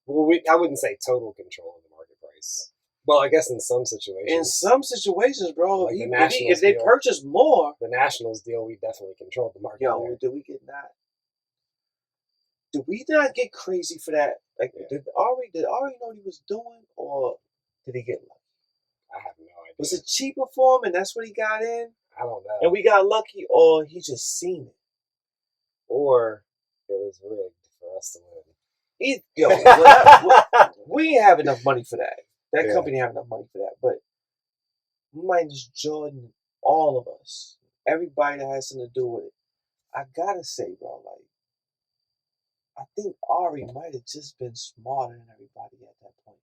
Well, I wouldn't say total control of the market price. Well, I guess in some situations. In some situations, bro, like if they purchase more. The Nationals deal, we definitely controlled the market. Yo, did we get that? Did we not get crazy for that? Like, did Ari know what he was doing, or did he get lucky? I have no idea. Was it cheaper for him, and that's what he got in? I don't know. And we got lucky, or he just seen it, or it was rigged for us to win. We ain't have enough money for that. That company have enough money for that, but minus Jordan, all of us, everybody that has something to do with it. I gotta say, bro, like, I think Ari might have just been smarter than everybody at that point.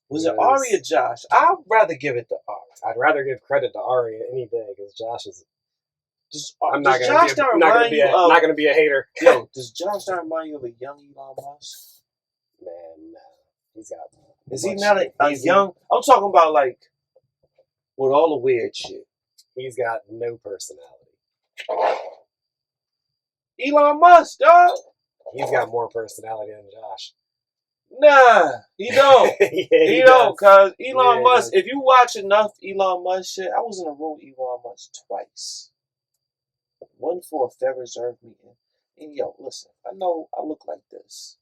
Was it Ari or Josh? I'd rather give it to Ari. I'd rather give credit to Ari any day because Josh is. I'm not gonna be a hater. Yo, does Josh not remind you of a young Elon Musk? Man, no. He's got. Is he not a young? I'm talking about like with all the weird shit. He's got no personality. Elon Musk, dog. He's got more personality than Josh. Nah, he don't. he don't, cause Elon Musk. Does. If you watch enough Elon Musk shit, I was in a room with Elon Musk twice. One for a Federal Reserve meeting. And yo, listen, I know I look like this.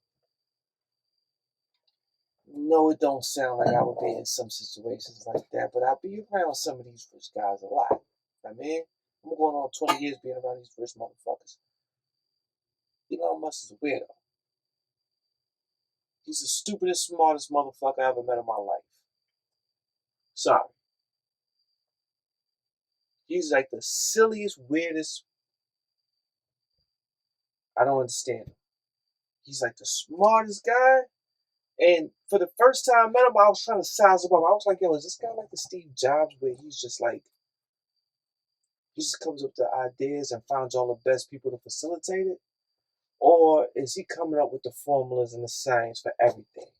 No, it don't sound like I would be in some situations like that, but I be around some of these rich guys a lot. I mean, I'm going on 20 years being around these rich motherfuckers. Elon Musk is a weirdo. He's the stupidest, smartest motherfucker I ever met in my life. Sorry. He's like the silliest, weirdest. I don't understand him. He's like the smartest guy. And for the first time I met him, I was trying to size him up. I was like, yo, is this guy like the Steve Jobs where he's just like, he just comes up with ideas and finds all the best people to facilitate it? Or is he coming up with the formulas and the science for everything?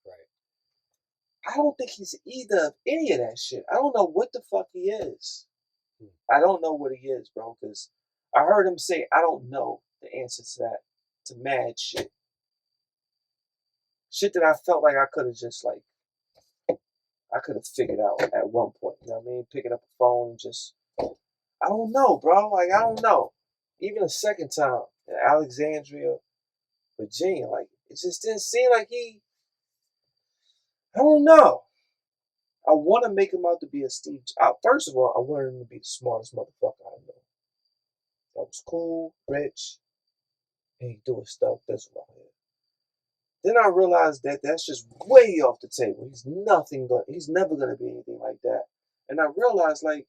Right. I don't think he's either of any of that shit. I don't know what the fuck he is. I don't know what he is, bro, because I heard him say, I don't know the answer to that, to mad shit. Shit that I felt like I could have just, like, I could have figured out at one point. You know what I mean? Picking up a phone and just, I don't know, bro. Like, I don't know. Even a second time in Alexandria, Virginia, like, it just didn't seem like he, I don't know. I want to make him out to be a Steve Jobs. First of all, I wanted him to be the smartest motherfucker I know. That was cool, rich, and he do his stuff this way. Then I realized that that's just way off the table. He's never gonna be anything like that. And I realized, like,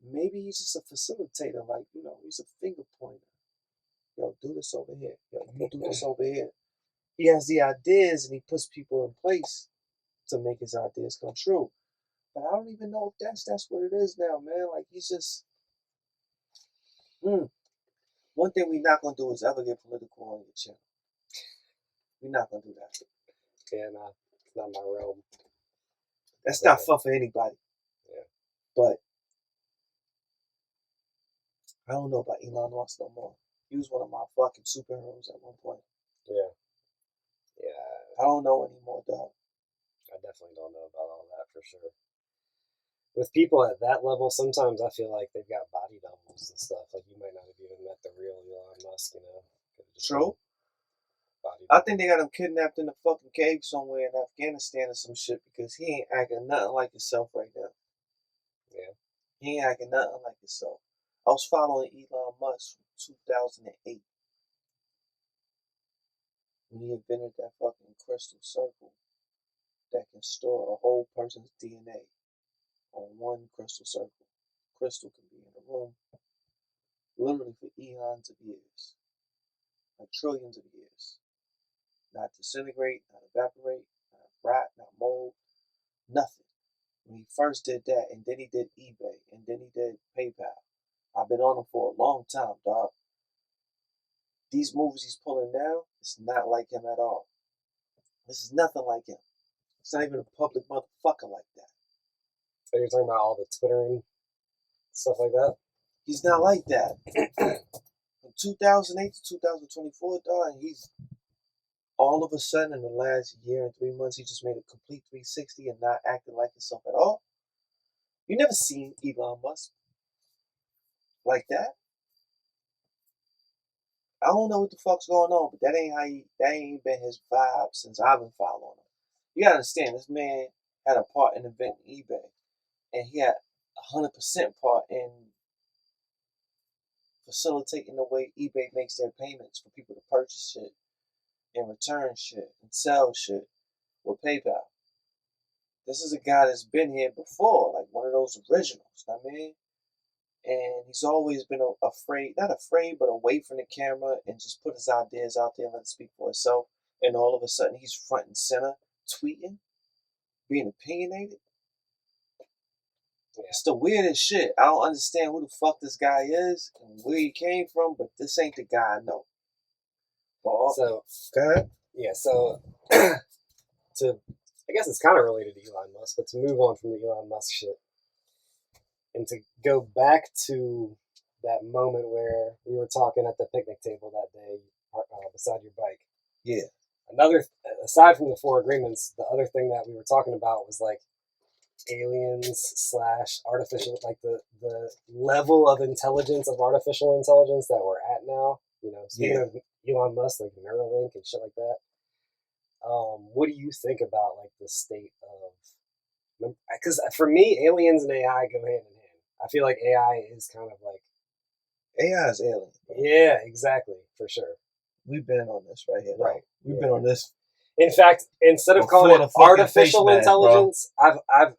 maybe he's just a facilitator. Like, you know, he's a finger pointer. Yo, do this over here. Yo, you do this over here. He has the ideas and he puts people in place to make his ideas come true. But I don't even know if that's what it is now, man. Like, he's just. One thing we're not gonna do is ever get political on your channel. We're not gonna do that. Yeah, nah, it's not my realm. That's not fun for anybody. Yeah. But I don't know about Elon Musk no more. He was one of my fucking superheroes at one point. Yeah. Yeah. I don't know anymore, dog. I definitely don't know about all that for sure. With people at that level, sometimes I feel like they've got body doubles and stuff. Like, you might not have even met the real Elon Musk, you know? True. I think they got him kidnapped in a fucking cave somewhere in Afghanistan or some shit because he ain't acting nothing like himself right now. Yeah. He ain't acting nothing like himself. I was following Elon Musk from 2008 when he invented that fucking crystal circle that can store a whole person's DNA on one crystal circle. Crystal can be in a room literally for eons of years, like trillions of years. Not disintegrate, not evaporate, not rot, not mold, nothing. When he first did that, and then he did eBay, and then he did PayPal. I've been on him for a long time, dog. These moves he's pulling now, it's not like him at all. This is nothing like him. It's not even a public motherfucker like that. So you're talking about all the Twittering stuff like that? He's not like that. From 2008 to 2024, dog, and he's all of a sudden in the last year and 3 months, he just made a complete 360 and not acting like himself at all. You never seen Elon Musk like that. I don't know what the fuck's going on, but that ain't been his vibe since I've been following him. You gotta understand, this man had a part in inventing eBay, and he had 100% part in facilitating the way eBay makes their payments for people to purchase shit and return shit and sell shit with PayPal. This is a guy that's been here before, like one of those originals, I mean? And he's always been not afraid, but away from the camera and just put his ideas out there and let it speak for itself. And all of a sudden, he's front and center, tweeting, being opinionated. Yeah. It's the weirdest shit. I don't understand who the fuck this guy is and where he came from, but this ain't the guy I know. So, go ahead. Yeah, so, I guess it's kind of related to Elon Musk, but to move on from the Elon Musk shit, and to go back to that moment where we were talking at the picnic table that day beside your bike. Yeah. Aside from the 4 agreements, the other thing that we were talking about was like aliens / artificial, like the level of intelligence of artificial intelligence that we're at now. You know, speaking of Elon Musk, like Neuralink and shit like that. What do you think about like the state of? Because for me, aliens and AI go hand in hand. I feel like AI is kind of like AI is alien. Bro. Yeah, exactly, for sure. We've been on this right here. Right, we've been on this. In fact, instead of calling it artificial intelligence, I've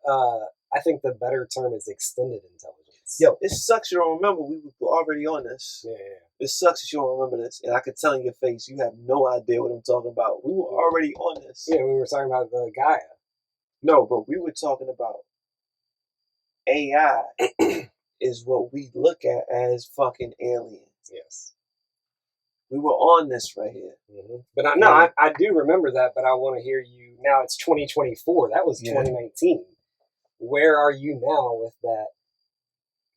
I think the better term is extended intelligence. Yo, it sucks you don't remember. We were already on this. Yeah. It sucks that you don't remember this. And I could tell in your face, you have no idea what I'm talking about. We were already on this. Yeah, we were talking about the Gaia. No, but we were talking about AI is what we look at as fucking aliens. Yes. We were on this right here. Mm-hmm. But I do remember that, but I want to hear you. Now it's 2024. That was 2019. Where are you now with that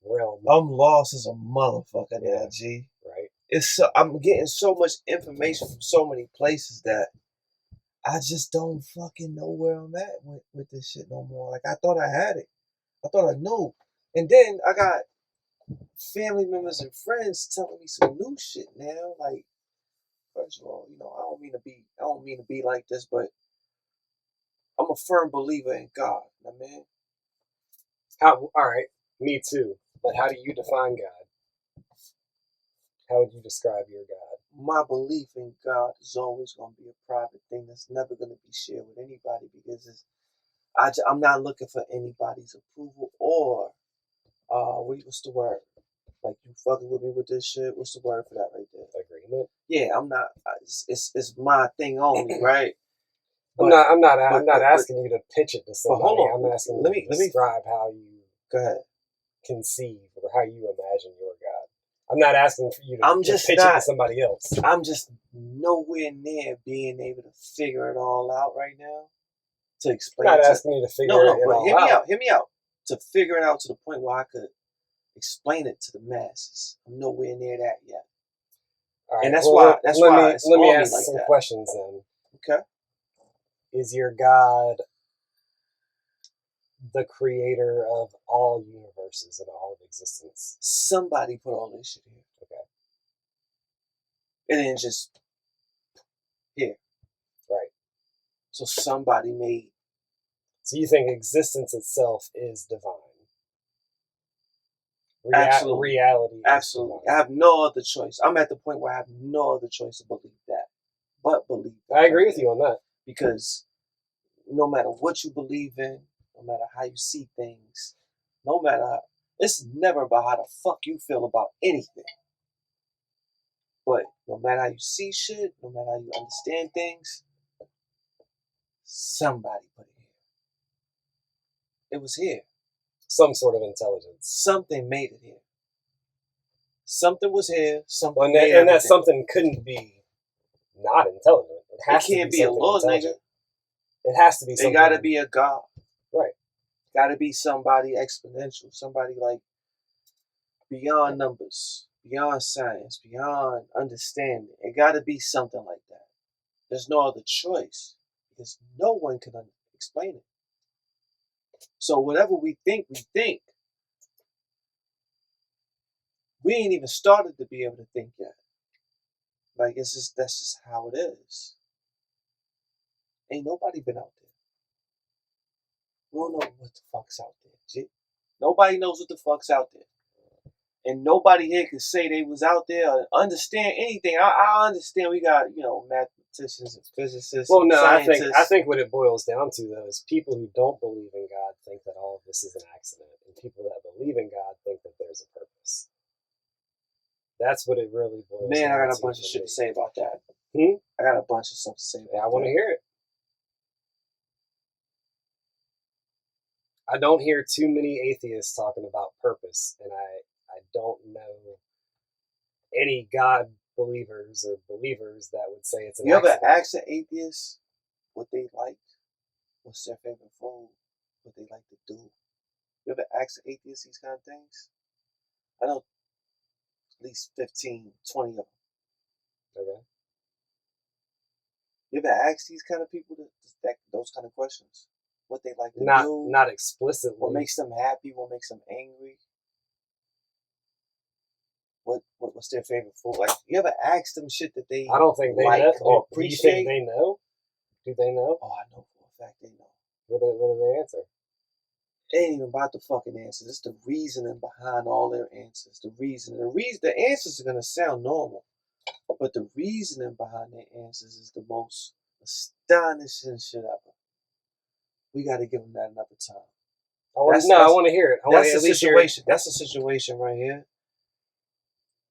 realm? I'm lost as a motherfucker now, G. Right. I'm getting so much information from so many places that I just don't fucking know where I'm at with this shit no more. Like, I thought I had it. I thought I knew. And then I got family members and friends telling me some new shit now. Like, first of all, I don't mean to be like this, but I'm a firm believer in God, my man. All right, me too. But how do you define God? How would you describe your God? My belief in God is always going to be a private thing that's never going to be shared with anybody, because I'm not looking for anybody's approval or what's the word? Like, you fucking with me with this shit? What's the word for that right there? Agreement. Yeah, I'm not. It's my thing only, right? I'm not asking you to pitch it to somebody. I'm asking you to describe how you conceive or how you imagine your God. I'm not asking for you to pitch it to somebody else. I'm just nowhere near being able to figure it all out right now. To explain. I'm not asking you to figure it all out. Hear me out. To figure it out to the point where I could explain it to the masses. I'm nowhere near that yet. All right, and that's why let me ask some questions then. Okay. Is your God the creator of all universes and all of existence? Somebody put all this shit here. Okay. And then just here. Right. So somebody made. So you think existence itself is divine? Absolutely. Reality. Absolutely. I have no other choice. I'm at the point where I have no other choice to believe that. But believe that. I agree with you on that. Because no matter what you believe in, no matter how you see things, it's never about how the fuck you feel about anything. But no matter how you see shit, no matter how you understand things, somebody put it here. It was here. Some sort of intelligence. Something made it here. Something was here. And that something couldn't be not intelligent. It can't be a little nigga. It has to be something. It gotta be a God. Right. Gotta be somebody exponential. Somebody like beyond numbers, beyond science, beyond understanding. It gotta be something like that. There's no other choice. Because no one can explain it. So whatever we think, we ain't even started to be able to think yet. Like, that's just how it is. Ain't nobody been out there. We don't know what the fuck's out there, G. Nobody knows what the fuck's out there. And nobody here can say they was out there or understand anything. I understand we got, mathematicians and physicists. Well, and no, scientists. I think what it boils down to, though, is people who don't believe in God think that all of this is an accident. And people that believe in God think that there's a purpose. That's what it really boils down to. Man, I got a bunch of shit to say about that. I got a bunch of stuff to say about that. I want to hear it. I don't hear too many atheists talking about purpose, and I don't know any God believers or believers that would say it's an accident. You ever ask an atheist what they like? What's their favorite food? What they like to do? You ever ask an atheist these kind of things? I know at least 15, 20 of them. Okay. You ever ask these kind of people those kind of questions? What they like to do? Not explicitly. What makes them happy? What makes them angry? What's their favorite food? Like, you ever ask them shit that they I don't think they like know. or Do you appreciate? think they know? Do they know? Oh, I know for a fact they know. What do they answer? It ain't even about the fucking answers. It's the reasoning behind all their answers. The answers are gonna sound normal, but the reasoning behind their answers is the most astonishing shit ever. We got to give them that another time. I want to hear it. That's a situation. That's a situation right here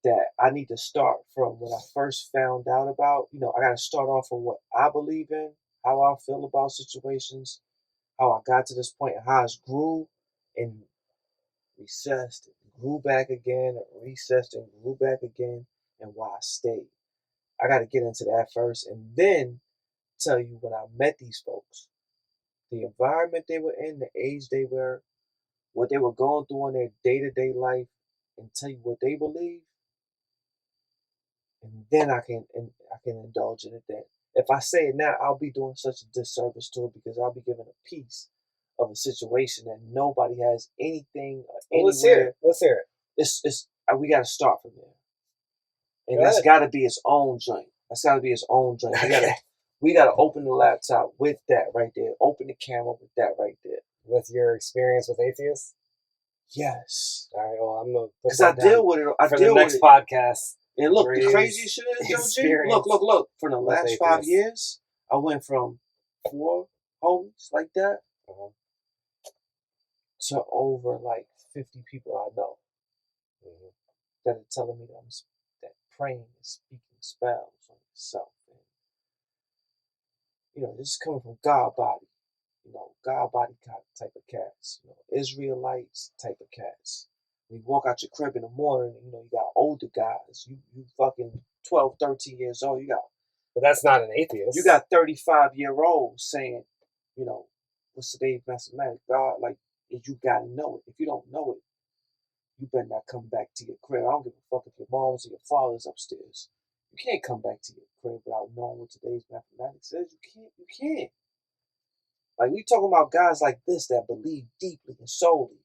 that I need to start from when I first found out about. I got to start off from what I believe in, how I feel about situations, how I got to this point, and how it grew and recessed, and grew back again, and recessed and grew back again, and why I stayed. I got to get into that first, and then tell you when I met these folks, the environment they were in, the age they were, what they were going through in their day-to-day life, and tell you what they believe, and then I can indulge in it then. If I say it now, I'll be doing such a disservice to it because I'll be giving a piece of a situation that nobody has anything or anywhere. Let's hear it. It's we got to start from there, and that's got to be its own joint. We gotta open the laptop with that right there. Open the camera with that right there. With your experience with atheists? Yes. All right. Well, I'm gonna because I deal with it. For the next podcast. And look, the craziest shit is, Joe G. Look. For the last 5 years, I went from 4 homies like that to over like 50 people I know that are telling me that praying and speaking spells on yourself. This is coming from God body. God body type of cats. Israelites type of cats. When you walk out your crib in the morning, you got older guys. You fucking 12, 13 years old. But that's not an atheist. You got 35-year-olds saying, what's today's mathematics? God, you gotta know it. If you don't know it, you better not come back to your crib. I don't give a fuck if your mom's or your father's upstairs. You can't come back to your crib without knowing what today's mathematics is. You can't. We talking about guys like this that believe deeply and solely.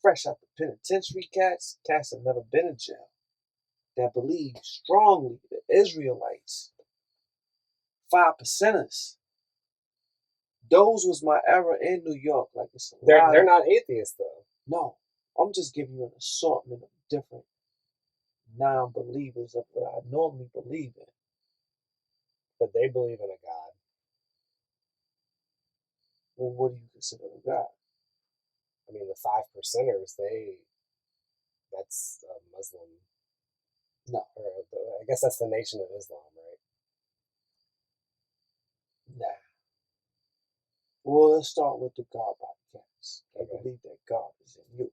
Fresh out the penitentiary cats that never been in jail. That believe strongly, the Israelites. 5%ers. Those was my era in New York. They're not atheists though. No. I'm just giving you an assortment of different non-believers of what I normally believe in. But they believe in a God. Well, what do you consider a God? I mean, the 5%ers, that's a Muslim. No. I guess that's the Nation of Islam, right? Nah. Well, let's start with the God podcast. I believe that God is in you.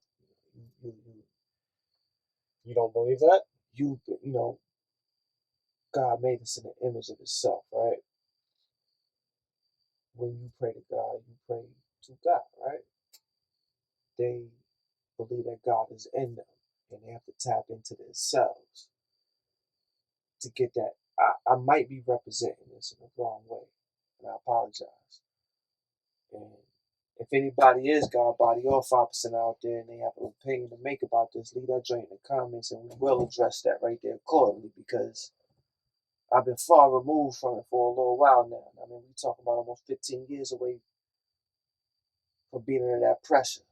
You don't believe that? God made us in the image of himself, right? When you pray to God, you pray to God, right? They believe that God is in them, and they have to tap into themselves to get that. I might be representing this in the wrong way, and I apologize. And if anybody is God body or 5% out there and they have an opinion to make about this, leave that joint in the comments and we will address that right there accordingly because I've been far removed from it for a little while now. I mean, we talking about almost 15 years away from being under that pressure.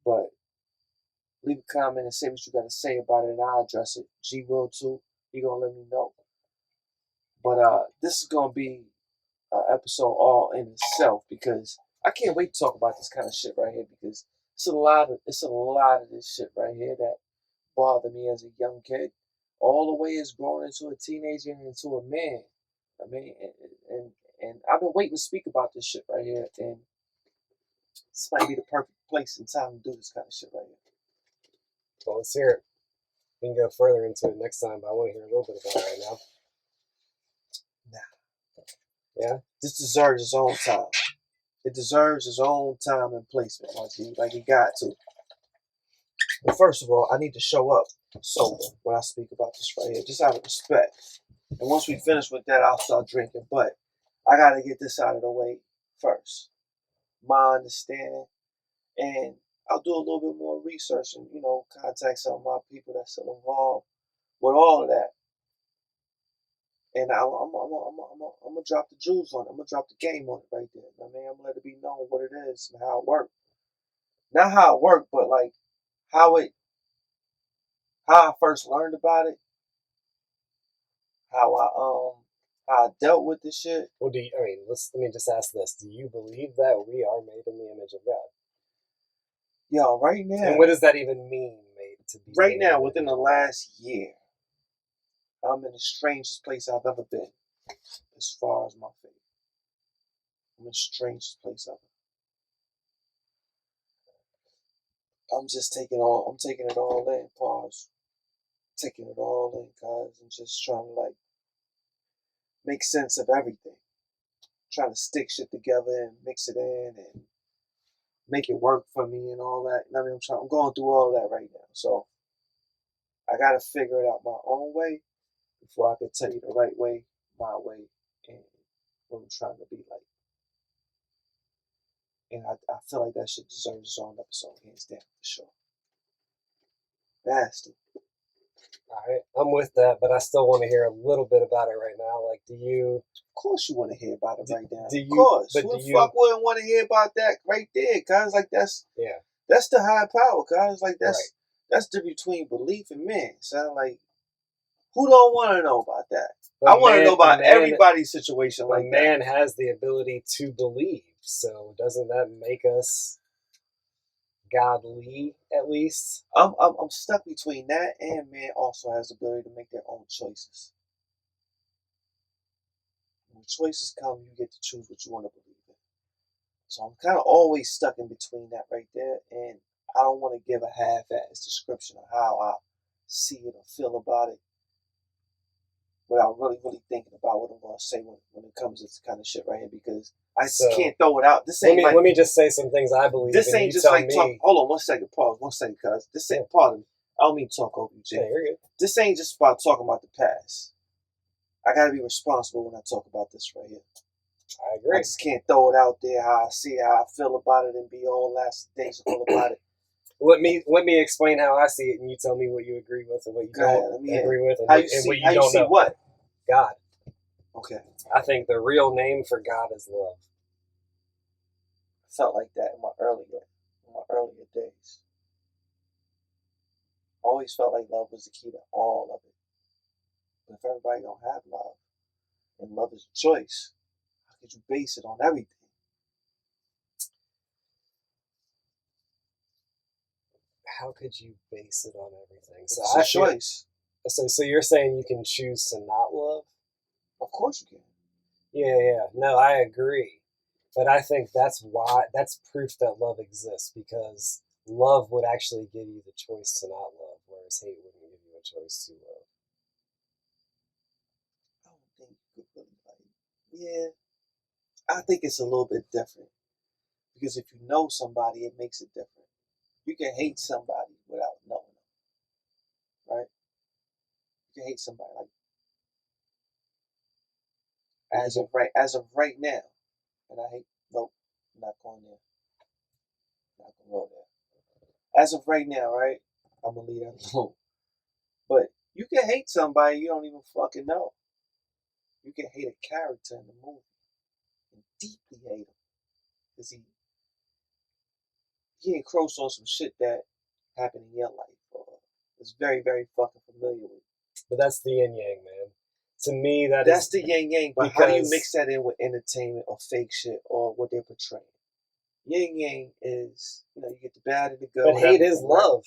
But leave a comment and say what you got to say about it and I'll address it. G will too. He gonna let me know. But this is gonna be episode all in itself because I can't wait to talk about this kind of shit right here because it's a lot of this shit right here that bothered me as a young kid. All the way is growing into a teenager and into a man. And I've been waiting to speak about this shit right here, and this might be the perfect place and time to do this kind of shit right here. Well, let's hear it. We can go further into it next time, but I want to hear a little bit about it right now. Yeah? This deserves its own time. It deserves its own time and placement, like it got to. But first of all, I need to show up sober when I speak about this right here, just out of respect. And once we finish with that, I'll start drinking. But I got to get this out of the way first. My understanding. And I'll do a little bit more research and, contact some of my people that's still involved with all of that. And I'm gonna drop the jewels on it. I'm gonna drop the game on it right there. I'm gonna let it be known what it is and how it worked. Not how it worked, but how I first learned about it. How how I dealt with this shit. Well, let me just ask this: do you believe that we are made in the image of God? Yo, right now. And what does that even mean, made to be? Right now, within the last year, I'm in the strangest place I've ever been, as far as my faith. I'm in the strangest place ever. I'm taking it all in, pause. Taking it all in, guys, and just trying to make sense of everything. Trying to stick shit together and mix it in and make it work for me and all that. I mean, I'm going through all of that right now. So I gotta figure it out my own way before I can tell you the right way, my way, and what I'm trying to be like. And I feel like that shit deserves its own episode, hands down, for sure. Nasty. Alright, I'm with that, but I still want to hear a little bit about it right now. Like, do you... Of course you want to hear about it right now. Of course. Who the fuck wouldn't want to hear about that right there, cuz? Like, that's the high power, cuz. Like, that's the between belief and man, son. Like, who don't want to know about that? But I want to know about everybody's situation like that. Man has the ability to believe, so doesn't that make us godly, at least? I'm stuck between that, and man also has the ability to make their own choices. When choices come, you get to choose what you want to believe in. So I'm kind of always stuck in between that right there, and I don't want to give a half-ass description of how I see it or feel about it without really, really thinking about what I'm going to say when it comes to this kind of shit right here, because I just can't throw it out. This ain't let me just say some things I believe. This ain't just like talk. Hold on 1 second, pause 1 second, cuz this ain't part of me. I don't mean to talk over you, Jay. Yeah, you're good. This ain't just about talking about the past. I gotta be responsible when I talk about this right here. I agree. I just can't throw it out there how I see it, how I feel about it, and be all lackadaisical about it. Let me explain how I see it, and you tell me what you agree with and what you don't agree with, and what you don't know. What? God. Okay. I think the real name for God is love. I felt like that in my earlier days. I always felt like love was the key to all of it. But if everybody don't have love, and love is a choice, how could you base it on everything? How could you base it on everything? So it's a choice. So you're saying you can choose to not love? Of course you can. Yeah. No, I agree. But I think that's proof that love exists, because love would actually give you the choice to not love, whereas hate wouldn't give you a choice to love. I don't think you could really I think it's a little bit different. Because if you know somebody, it makes it different. You can hate somebody without knowing them. Right? You can hate somebody like as of right now. And I hate I'm not going there. I'm not gonna go there. As of right now, right? I'm gonna leave that alone. But you can hate somebody you don't even fucking know. You can hate a character in the movie and deeply hate him because he encroached on some shit that happened in your life or is very, very fucking familiar with. But that's the yin yang, man. To me, that's the yin yang. But how do you mix that in with entertainment or fake shit or what they're portraying? Yin yang is, you get the bad and the good. But hate is love.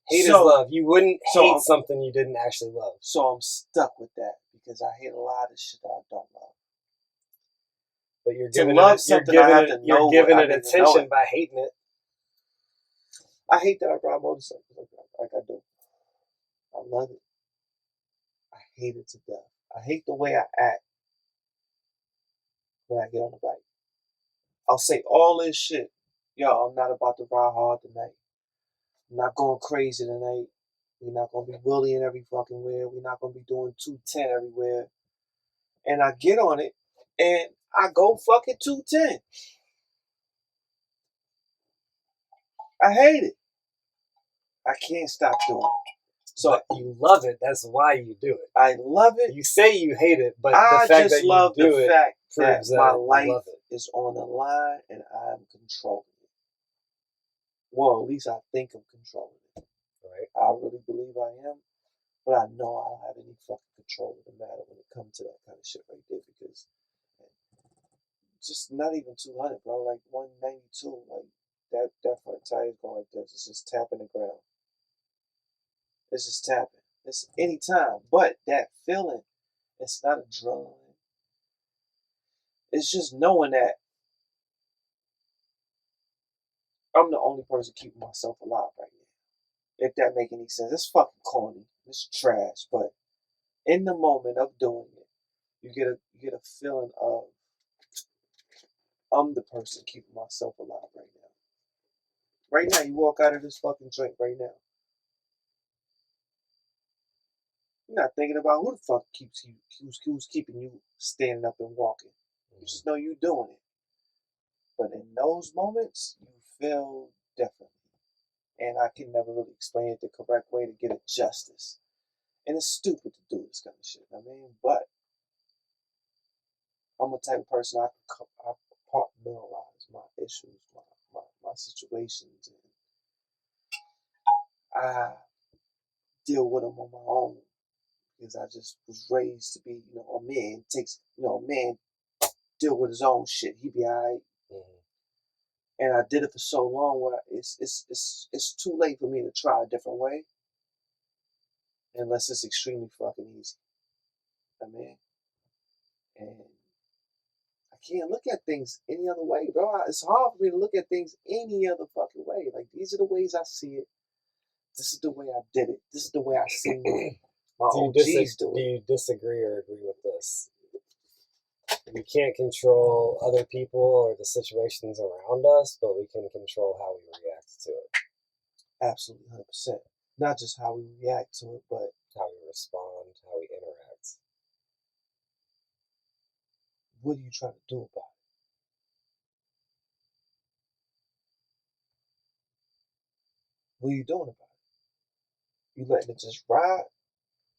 Hate is love. You wouldn't hate something you didn't actually love. So I'm stuck with that because I hate a lot of shit that I don't love. But you're giving it attention by hating it. I hate that I ride motorcycles like I do. I love it. I hate it to death. I hate the way I act when I get on the bike. I'll say all this shit. Yo, I'm not about to ride hard tonight. I'm not going crazy tonight. We're not going to be bullying every fucking where. We're not going to be doing 210 everywhere. And I get on it, and I go fucking 210. I hate it. I can't stop doing it. So but you love it. That's why you do it. I love it. You say you hate it, but the fact that you do it proves that my life is on the line and I'm controlling it. Well, at least I think I'm controlling it. Right. I really believe I am. But I know I don't have any fucking control of the matter when it comes to that kind of shit right there, because just not even 200, bro. Like 192, like that front tire is going like this. It's just tapping the ground. It's just tapping. It's any time, but that feeling, it's not a drug. It's just knowing that I'm the only person keeping myself alive right now. If that make any sense, it's fucking corny. It's trash, but in the moment of doing it, you get a feeling of I'm the person keeping myself alive right now. Right now, you walk out of this fucking drink right now. You're not thinking about who the fuck keeps you, who's keeping you standing up and walking. You just know you're doing it. But in those moments, you feel differently. And I can never really explain it the correct way to get it justice. And it's stupid to do this kind of shit, I mean, but I'm the type of person I compartmentalize my issues, my situations, and I deal with them on my own because I just was raised to be, a man takes, a man deal with his own shit. He be alright. Mm-hmm. And I did it for so long where it's too late for me to try a different way unless it's extremely fucking easy. I mean, and I can't look at things any other way, bro. It's hard for me to look at things any other fucking way. Like, these are the ways I see it. This is the way I did it. This is the way I see my OGs do it. Do you disagree or agree with this? We can't control other people or the situations around us, but we can control how we react to it. Absolutely, 100%. Not just how we react to it, but how we respond, how we interact. What are you trying to do about it? What are you doing about it? You letting it just ride,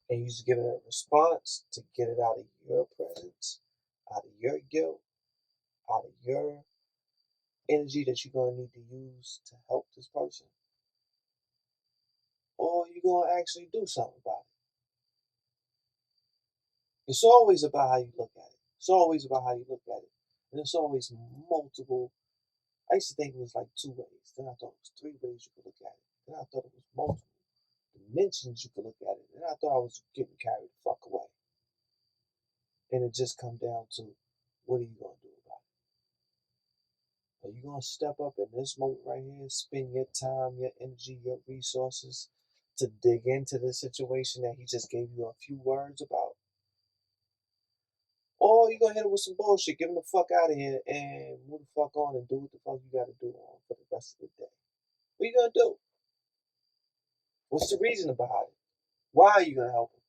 and you just giving it a response to get it out of your presence, out of your guilt, out of your energy that you're going to need to use to help this person? Or you're going to actually do something about it? It's always about how you look at it. It's always about how you look at it. And it's always multiple. I used to think it was like 2 ways. Then I thought it was 3 ways you could look at it. Then I thought it was multiple dimensions you could look at it. Then I thought I was getting carried the fuck away. And it just come down to, what are you going to do about it? Are you going to step up in this moment right here, spend your time, your energy, your resources to dig into the situation that he just gave you a few words about? Or you going to hit him with some bullshit, get him the fuck out of here, and move the fuck on and do what the fuck you got to do on for the rest of the day? What are you going to do? What's the reason behind it? Why are you going to help him?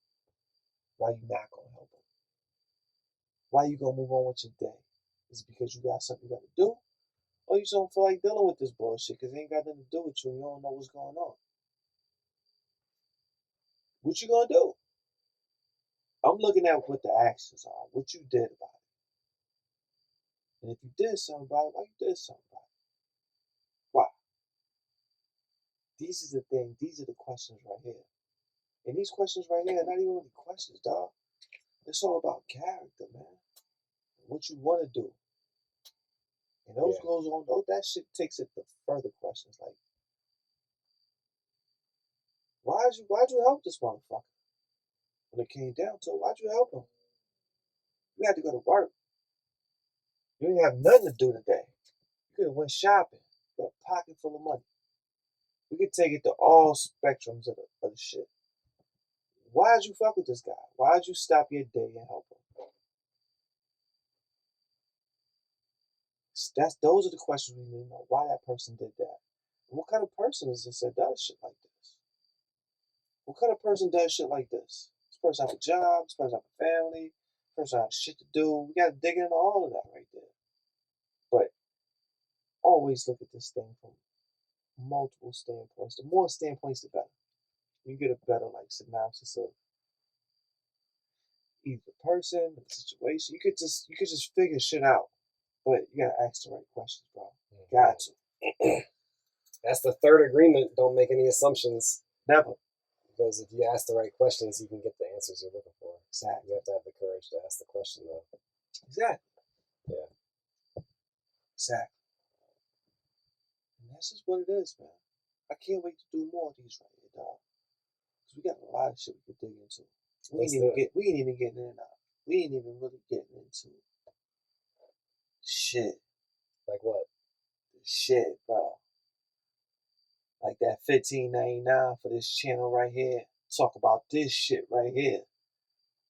Why are you not going to help him? Why are you going to move on with your day? Is it because you got something you got to do? Or you just don't feel like dealing with this bullshit because it ain't got nothing to do with you and you don't know what's going on? What you going to do? I'm looking at what the actions are, what you did about it. And if you did something about it, why you did something about it? Why? These are the things, these are the questions right here. And these questions right here are not even really questions, dog. It's all about character, man. What you want to do. And those goes on, that shit takes it to further questions like, why'd you help this motherfucker? When it came down to it, why'd you help him? You had to go to work. You didn't have nothing to do today. You could have went shopping. You got a pocket full of money. We could take it to all spectrums of the shit. Why'd you fuck with this guy? Why'd you stop your day and help him? Those are the questions we need to know. Why that person did that. And what kind of person is this that does shit like this? What kind of person does shit like this? This person has a job. This person has a family. This person has shit to do. We got to dig into all of that right there. But always look at this thing from multiple standpoints. The more standpoints, the better. You get a better synopsis of either the person, the situation. You could just figure shit out. But you gotta ask the right questions, bro. Got to. That's the third agreement. Don't make any assumptions. Never. Because if you ask the right questions, you can get the answers you're looking for. Exactly. You have to have the courage to ask the question, though. Exactly. Yeah. Exactly. And that's just what it is, man. I can't wait to do more of these right here, dog. Because we got a lot of shit we could dig into. We ain't even getting in that. We ain't even really getting into shit. Like what? Shit, bro. Like that $15.99 for this channel right here. Talk about this shit right here.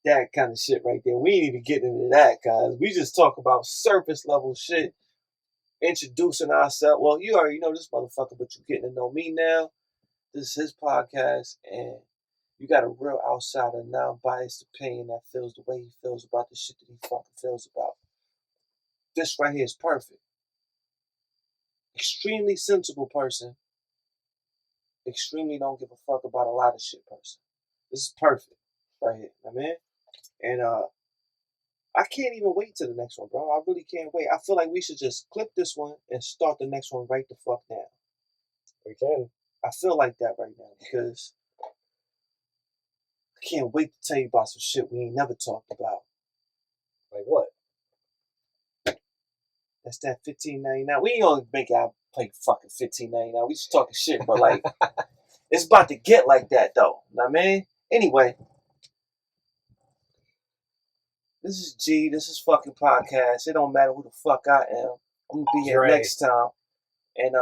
That kind of shit right there. We ain't even getting into that, guys. We just talk about surface level shit. Introducing ourselves. Well, you already know this motherfucker, but you getting to know me now. This is his podcast, and you got a real outsider, non-biased opinion that feels the way he feels about the shit that he fucking feels about. This right here is perfect. Extremely sensible person. Extremely don't give a fuck about a lot of shit person. This is perfect right here, my man. And I can't even wait till the next one, bro. I really can't wait. I feel like we should just clip this one and start the next one right the fuck now. We can. I feel like that right now because I can't wait to tell you about some shit we ain't never talked about. Like what? That's that $15.99. We ain't gonna make out play fucking $15.99. We just talking shit, but like it's about to get like that though. Know what I mean? Anyway. This is G. This is fucking podcast. It don't matter who the fuck I am. I'm gonna be here next time. And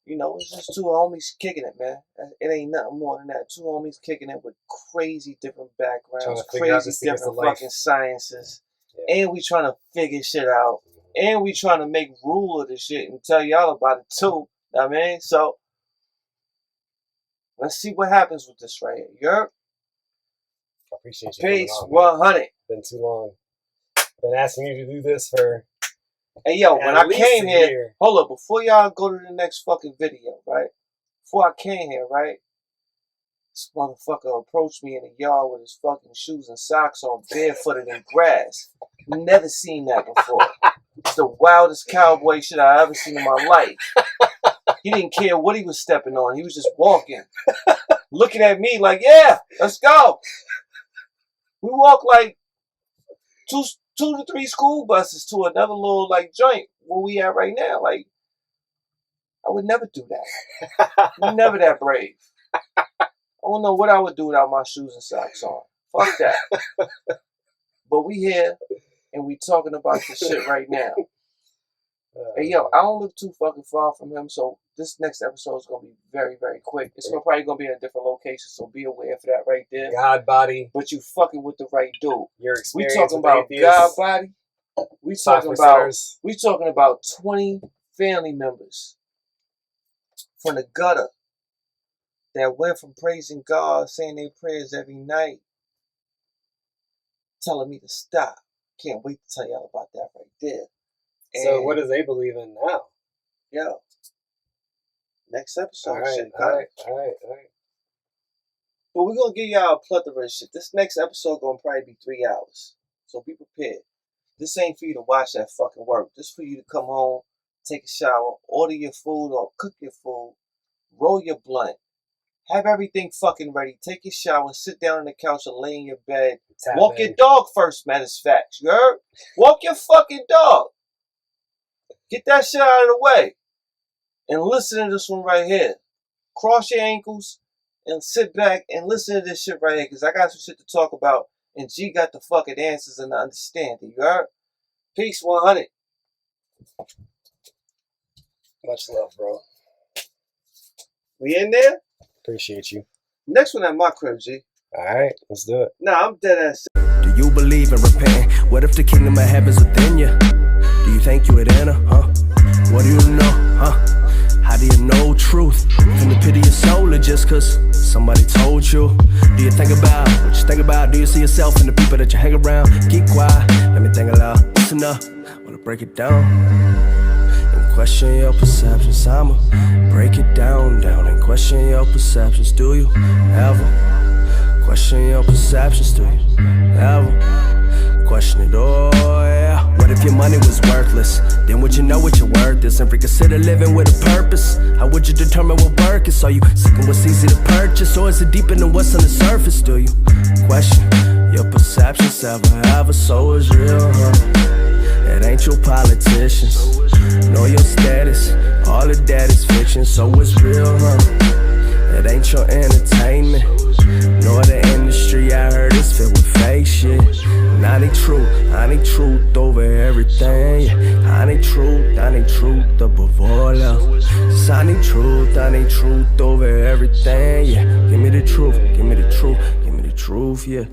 you know, it's just two homies kicking it, man. It ain't nothing more than that. Two homies kicking it with crazy different backgrounds, crazy different fucking sciences. Yeah. And we trying to figure shit out. And we trying to make rule of this shit and tell y'all about it too. I mean, so let's see what happens with this right here. Yerp. I appreciate you. Peace, 100. Been too long. Been asking you to do this for. Hey yo, when I came here, hold up, before y'all go to the next fucking video, right? Before I came here, right? This motherfucker approached me in the yard with his fucking shoes and socks on, barefooted in grass. Never seen that before. It's the wildest cowboy shit I ever seen in my life. He didn't care what he was stepping on. He was just walking, looking at me like, yeah, let's go. We walk like two to three school buses to another little like joint where we at right now. Like, I would never do that. Never that brave. I don't know what I would do without my shoes and socks on. Fuck that. But we here and we talking about this shit right now. Hey yo, I don't live too fucking far from him, so this next episode is gonna be very, very quick. It's probably gonna be in a different location, so be aware for that right there. God body. But you fucking with the right dude. Your experience. We talking about God body. We talking about 20 family members from the gutter that went from praising God, saying their prayers every night, telling me to stop. Can't wait to tell y'all about that right there. So what do they believe in now? Yo. Next episode. All right. But we're going to give y'all a plethora of shit. This next episode going to probably be 3 hours. So be prepared. This ain't for you to watch that fucking work. This for you to come home, take a shower, order your food or cook your food, roll your blunt, have everything fucking ready, take your shower, sit down on the couch or lay in your bed. Walk your dog first, matter of fact. You heard? Walk your fucking dog. Get that shit out of the way. And listen to this one right here. Cross your ankles and sit back and listen to this shit right here. Because I got some shit to talk about. And G got the fucking answers and the understanding. You heard? Peace 100. Much love, bro. We in there? Appreciate you. Next one at my crib, G. Alright, let's do it. Nah, I'm dead ass. Do you believe in repenting? What if the kingdom of heaven's within you? Do you think you would enter, huh? What do you know, huh? How do you know truth? From the pit of your soul or just cause somebody told you? Do you think about what you think about? Do you see yourself in the people that you hang around? Keep quiet, let me think aloud. Listen up, wanna break it down and question your perceptions. I'ma break it down and question your perceptions. Do you ever question your perceptions? Do you ever question it all? Yeah. What if if your money was worthless? Then would you know what your worth is and reconsider living with a purpose? How would you determine what work is? Are you seeking what's easy to purchase, or is it deeper than what's on the surface? Do you question your perceptions ever so is real, huh? It ain't your politicians, nor your status. All of that is fiction, so it's real, huh? It ain't your entertainment, nor the industry. I heard it's filled with fake shit. And I need truth over everything. Yeah. I need truth above all else. Just I need truth over everything. Yeah, give me the truth, give me the truth, give me the truth, yeah.